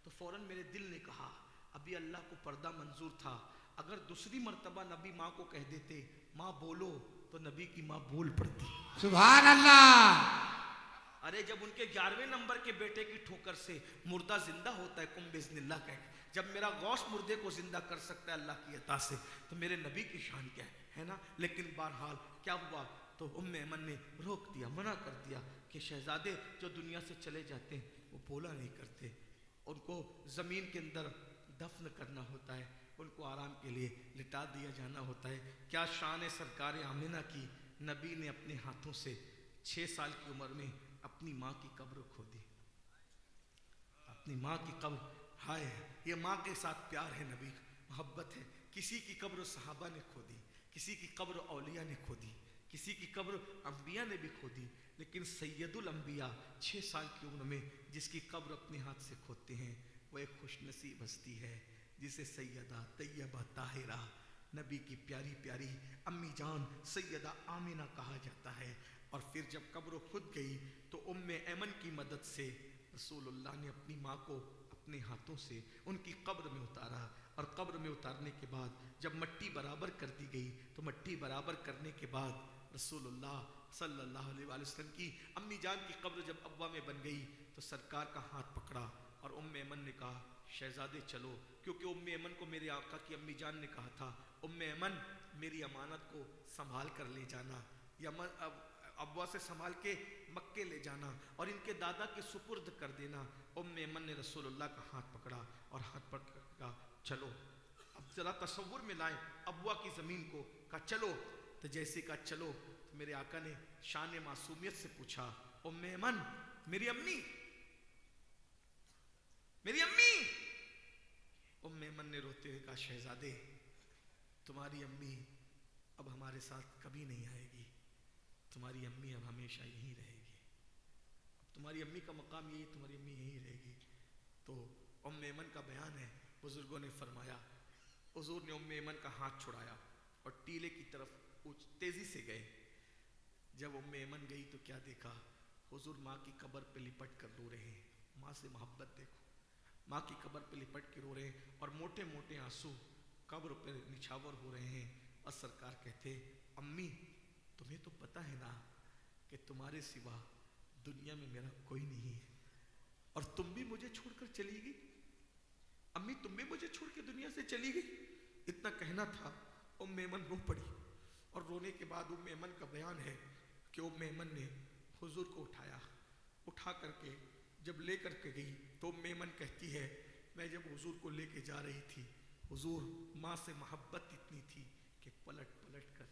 تو فوراً میرے دل نے کہا ابھی اللہ کو پردہ منظور تھا. اگر دوسری مرتبہ نبی ماں کو کہہ دیتے ماں بولو تو نبی کی ماں بول پڑتی. سبحان اللہ. ارے جب ان کے 11ویں نمبر کے بیٹے کی ٹھوکر سے مردہ زندہ ہوتا ہے کم بزن اللہ کہہ کے، جب میرا غوث مردے کو زندہ کر سکتا ہے اللہ کی عطا سے، تو میرے نبی کی شان کیا ہے نا. لیکن بہرحال کیا ہوا، تو ام ایمن نے روک دیا، منع کر دیا کہ شہزادے جو دنیا سے چلے جاتے ہیں وہ بولا نہیں کرتے، ان کو زمین کے اندر دفن کرنا ہوتا ہے، ان کو آرام کے لیے لٹا دیا جانا ہوتا ہے. کیا شان ہے سرکار آمنہ کی، نبی نے اپنے ہاتھوں سے 6 سال کی عمر میں اپنی ماں کی قبر کھودی. اپنی ماں کی قبر، ہائے یہ ماں کے ساتھ پیار ہے، نبی محبت ہے. کسی کی قبر صحابہ نے کھودی، کسی کی قبر اولیاء نے کھودی، کسی کی قبر انبیاء نے بھی کھودی، لیکن سید الانبیاء 6 سال کی عمر میں جس کی قبر اپنے ہاتھ سے کھودتے ہیں وہ ایک خوش نصیب ہستی ہے جسے سیدہ طیبہ طاہرہ نبی کی پیاری پیاری امی جان سیدہ آمنہ کہا جاتا ہے. اور پھر جب قبر کھد گئی تو ام ایمن کی مدد سے رسول اللہ نے اپنی ماں کو اپنے ہاتھوں سے ان کی قبر میں اتارا. اور قبر میں اتارنے کے بعد جب مٹی برابر کر دی گئی تو مٹی برابر کرنے کے بعد رسول اللہ صلی اللہ علیہ وآلہ وسلم کی امی جان کی قبر جب ابوا میں بن گئی تو سرکار کا ہاتھ پکڑا اور ام ایمن نے کہا شہزادے چلو، کیونکہ ام ایمن کو میرے آقا کی امی جان نے کہا تھا ام ایمن میری امانت کو سنبھال کر لے جانا، ابوا سے سنبھال کے مکے لے جانا اور ان کے دادا کے سپرد کر دینا. ام ایمن نے رسول اللہ کا ہاتھ پکڑا اور ہاتھ پکڑ کر کہا چلو. اب ذرا تصور میں لائیں ابوا کی زمین کو، کہا چلو. تو جیسے کہا چلو تو میرے آقا نے شان معصومیت سے پوچھا ام ایمن میری امی، میری امی. ام ایمن نے روتے ہوئے کہا شہزادے تمہاری امی اب ہمارے ساتھ کبھی نہیں آئے گی، تمہاری امی اب ہمیشہ یہیں رہے گی، اب تمہاری امی کا مقام یہی، تمہاری امی یہیں رہے گی. تو ام ایمن کا بیان ہے، بزرگوں نے فرمایا حضور نے ام ایمن کا ہاتھ چھڑایا اور ٹیلے کی طرف تیزی سے گئے. جب ام ایمن گئی تو کیا دیکھا، حضور ماں کی قبر پہ لپٹ کر رو رہے ہیں. ماں سے محبت دیکھو، ماں کی قبر پہ لپٹ کے رو رہے ہیں اور موٹے موٹے آنسو قبر پہ نچھاور ہو رہے ہیں. اور سرکار کہتے امی تمہیں تو پتہ ہے نا کہ تمہارے سوا دنیا میں میرا کوئی نہیں ہے اور تم بھی مجھے چھوڑ کر چلی گئی، امی تم بھی مجھے چھوڑ کے دنیا سے چلی گئی. اتنا کہنا تھا ام ایمن رو پڑی اور رونے کے بعد ام ایمن کا بیان ہے کہ ام ایمن نے حضور کو اٹھایا، اٹھا کر کے جب لے کر کے گئی تو ام ایمن کہتی ہے میں جب حضور کو لے کے جا رہی تھی حضور ماں سے محبت اتنی تھی کہ پلٹ پلٹ کر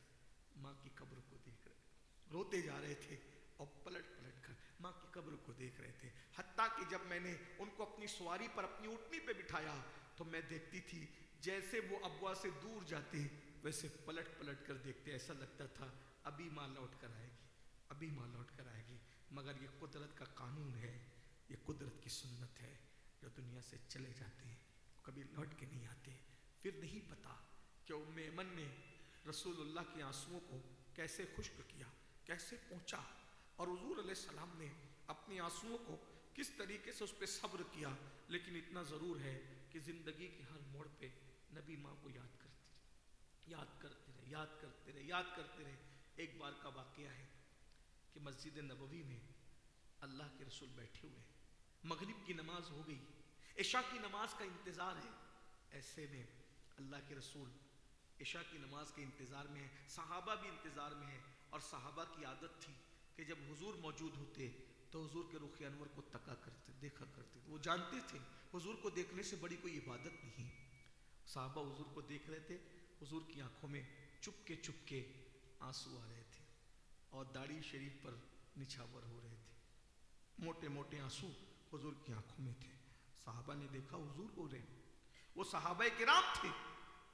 ماں کی قبر کو دیکھ رہے، روتے جا رہے تھے اور پلٹ پلٹ کر ماں کی قبر کو دیکھ رہے تھے. حتیٰ کہ جب میں نے ان کو اپنی سواری پر اپنی اونٹنی پہ بٹھایا تو میں دیکھتی تھی جیسے وہ ابوا سے دور جاتے ویسے پلٹ پلٹ کر دیکھتے، ایسا لگتا تھا ابھی ماں لوٹ کر آئے گی، ابھی ماں لوٹ کر آئے گی. مگر یہ قدرت کا قانون ہے، یہ قدرت کی سنت ہے، جو دنیا سے چلے جاتے ہیں کبھی لوٹ کے نہیں آتے. پھر نہیں پتا کہ ام ایمن نے رسول اللہ کے آنسوؤں کو کیسے خشک کیا، کیسے پہنچا، اور حضور علیہ السلام نے اپنی آنسوؤں کو کس طریقے سے اس پہ صبر کیا. لیکن اتنا ضرور ہے کہ زندگی کے ہر موڑ پہ نبی ماں کو یاد کرتے رہے، یاد کرتے رہے، یاد کرتے رہے، یاد کرتے رہے. ایک بار کا واقعہ ہے کہ مسجد نبوی میں اللہ کے رسول بیٹھے ہوئے، مغرب کی نماز ہو گئی، عشاء کی نماز کا انتظار ہے. ایسے میں اللہ کے رسول عشاء کی نماز کے انتظار میں ہیں، صحابہ بھی انتظار میں ہیں. اور صحابہ کی عادت تھی کہ جب حضور موجود ہوتے تو حضور کے رخ انور کو تکا کرتے، دیکھا کرتے. وہ جانتے تھے حضور کو دیکھنے سے بڑی کوئی عبادت نہیں. صحابہ حضور کو دیکھ رہے تھے، حضور کی آنکھوں میں چپ کے آنسو آ رہے تھے اور داڑھی شریف پر نچھاور ہو رہے تھے. موٹے موٹے آنسو حضور کی آنکھوں میں تھے. صحابہ نے دیکھا حضور رو رہے. وہ صحابہ کرام تھے،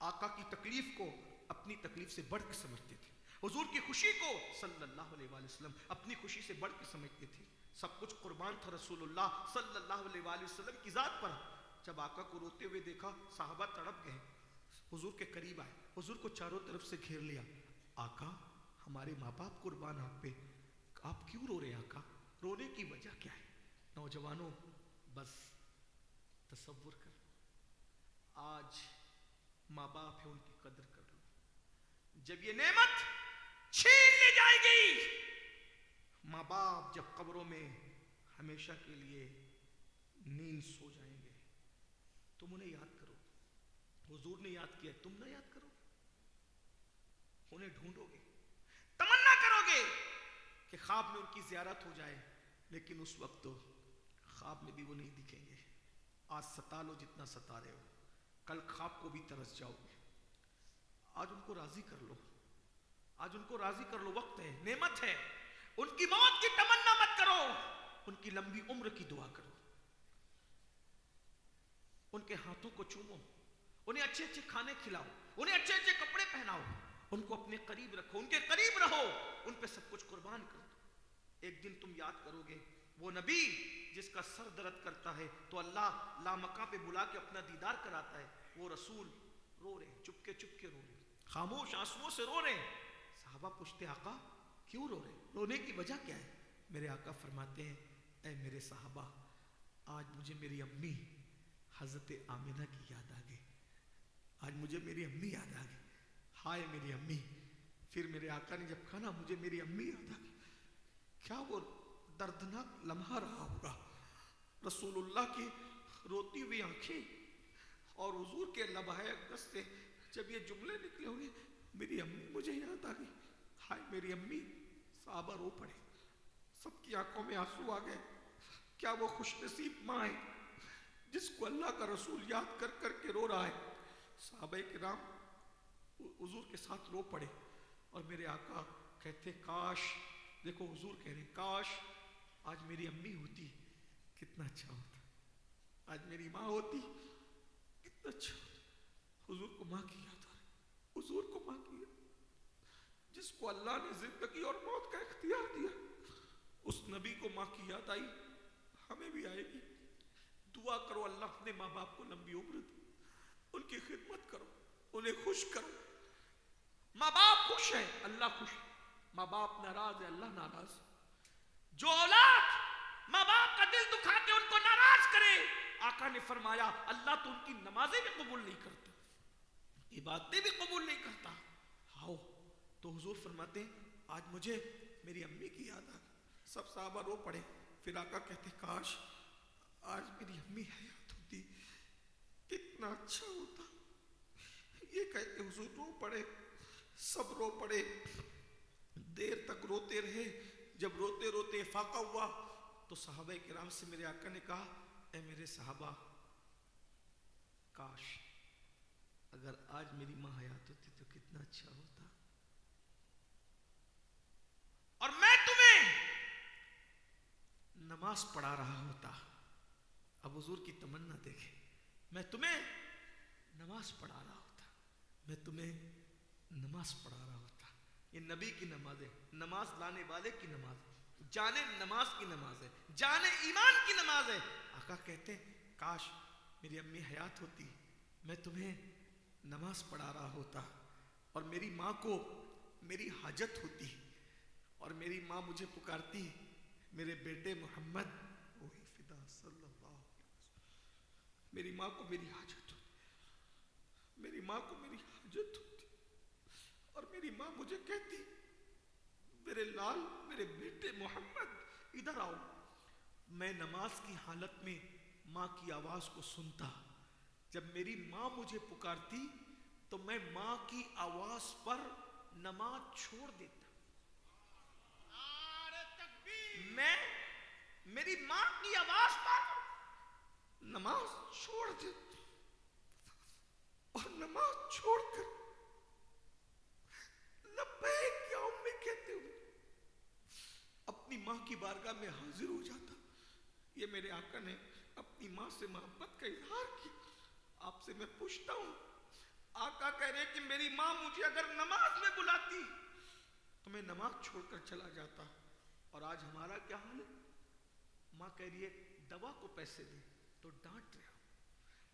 آقا کی تکلیف کو اپنی تکلیف سے بڑھ کے سمجھتے تھے، حضور کی خوشی کو صلی اللہ علیہ وآلہ وسلم اپنی خوشی سے بڑھ کے سمجھتے تھے. سب کچھ قربان تھا رسول اللہ صلی اللہ علیہ وآلہ وسلم کی ذات پر. جب آقا کو روتے ہوئے دیکھا صحابہ تڑپ گئے، حضور کے قریب آئے، حضور کو چاروں طرف سے گھیر لیا. آقا ہمارے ماں باپ قربان آپ پہ، آپ کیوں رو رہے ہیں آقا؟ رونے کی وجہ کیا ہے؟ نوجوانوں بس تصور کر، آج ماں باپ ہے ان کی قدر کر لو. جب یہ نعمت چھین لی جائے گی، ماں باپ جب قبروں میں ہمیشہ کے لیے نیند سو جائیں گے، تم انہیں یاد کرو. حضور نے یاد کیا، تم نہ یاد کرو. انہیں ڈھونڈو گے، تمنا کرو گے کہ خواب میں ان کی زیارت ہو جائے، لیکن اس وقت تو خواب میں بھی وہ نہیں دکھیں گے. آج ستا لو جتنا ستا رہے ہو، کل خواب کو بھی ترس جاؤ گے. آج ان کو راضی کر لو، آج ان کو راضی کر لو. وقت ہے، نعمت ہے. ان کی موت کی تمنا مت کرو، ان کی لمبی عمر کی دعا کرو. ان کے ہاتھوں کو چومو، انہیں اچھے اچھے کھانے کھلاؤ، انہیں اچھے اچھے کپڑے پہناؤ، ان کو اپنے قریب رکھو، ان کے قریب رہو، ان پہ سب کچھ قربان کر دو. ایک دن تم یاد کرو گے وہ نبی جس کا سر درد کرتا ہے تو اللہ لامکاں پہ بلا کے اپنا دیدار کراتا ہے. وہ رسول رو رہے ہیں، چپ کے رو رہے ہیں، خاموش آنسوؤں سے رو رہے ہیں. صحابہ پوچھتے آقا کیوں رو رہے ہیں؟ رونے کی وجہ کیا ہے؟ میرے آقا فرماتے ہیں اے میرے صحابہ، آج مجھے میری امی حضرت آمنہ کی یاد آ گئی. آج مجھے میری امی یاد آ گئی. ہائے میری امی. پھر میرے آقا نے جب کہا نا مجھے میری امی یاد آ گئی، کیا وہ دردناک لمحہ رہا ہوگا. رسول اللہ کی روتی ہوئی آنکھیں اور حضور کے لبہائے اقدس سے جب یہ جملے نکلے ہوں گے، میری امی مجھے یاد آ گئی. ہائے میری امی. صحابہ رو پڑے، سب کی آنکھوں میں آنسو آ گئے. کیا وہ خوش نصیب ماں ہے جس کو اللہ کا رسول یاد کر کر کے رو رہا ہے؟ صحابہ کرام حضور کے ساتھ رو پڑے اور میرے آقا کہتے کاش، دیکھو حضور کہہ رہے کاش آج میری امی ہوتی کتنا اچھا ہوتا، آج میری ماں ہوتی کتنا اچھا ہوتا. حضور کو ماں کی یاد آ رہی، حضور کو ماں کی یاد. جس کو اللہ نے زندگی اور موت کا اختیار دیا، اس نبی کو ماں کی یاد آئی، ہمیں بھی آئے گی. دعا کرو اللہ اپنے ماں باپ کو لمبی عمر دے، ان کی خدمت کرو، انہیں خوش کرو. ماں باپ خوش ہے اللہ خوش، ماں باپ ناراض ہے اللہ ناراض. جو اولاد ماں باپ کا دل دکھا کے ان کو ناراض کرے، آقا نے فرمایا اللہ تو ان کی نمازیں بھی قبول نہیں کرتا، عبادتیں بھی قبول نہیں کرتا. آؤ تو حضور فرماتے ہیں آج مجھے میری امی کی یاد آ گئی. سب صحابہ رو پڑے. پھر آقا کہتے کاش آج میری امی حیات ہوتی کتنا اچھا ہوتا. یہ کہہ کے حضور رو پڑے، سب رو پڑے. دیر تک روتے رہے. جب روتے روتے افاقہ ہوا تو صحابہ کرام سے میرے آقا نے کہا اے میرے صحابہ، کاش اگر آج میری ماں حیات ہوتی تو کتنا اچھا ہوتا، اور میں تمہیں نماز پڑھا رہا ہوتا. اب حضور کی تمنا دیکھیں، میں تمہیں نماز پڑھا رہا ہوتا، میں تمہیں نماز پڑھا رہا ہوتا. یہ نبی کی نماز ہے، نماز لانے والے کی نماز ہے، جانے نماز کی نماز ہے، جانے ایمان کی نماز ہے. آقا کہتے ہیں کاش میری امی حیات ہوتی، میں تمہیں نماز پڑھا رہا ہوتا، اور میری ماں کو میری حاجت ہوتی، اور میری ماں مجھے پکارتی میرے بیٹے محمد وہی فدا صلی اللہ علیہ وسلم. میری ماں کو میری حاجت ہوتی، میری ماں کو میری حاجت ہوتی، اور میری ماں مجھے کہتی میرے لال میرے بیٹے محمد ادھر آؤ. میں نماز کی حالت میں ماں کی آواز کو سنتا. جب میری ماں مجھے پکارتی تو میں ماں کی آواز پر نماز چھوڑ دیتا. میں میری ماں کی آواز پر نماز چھوڑ دیتا، اور نماز چھوڑ کر لبیک یا امی کہتے ہوئے اپنی ماں کی بارگاہ میں حاضر ہو جاتا. یہ میرے آقا نے اپنی ماں سے محبت کا اظہار کیا. آپ سے میں پوچھتا ہوں، آقا کہہ رہے کہ میری ماں مجھے اگر نماز میں بلاتی تو میں نماز چھوڑ کر چلا جاتا. اور آج ہمارا کیا حال ہے؟ ماں کہہ رہی ہے دوا کو پیسے دے تو ڈانٹ رہے ہو،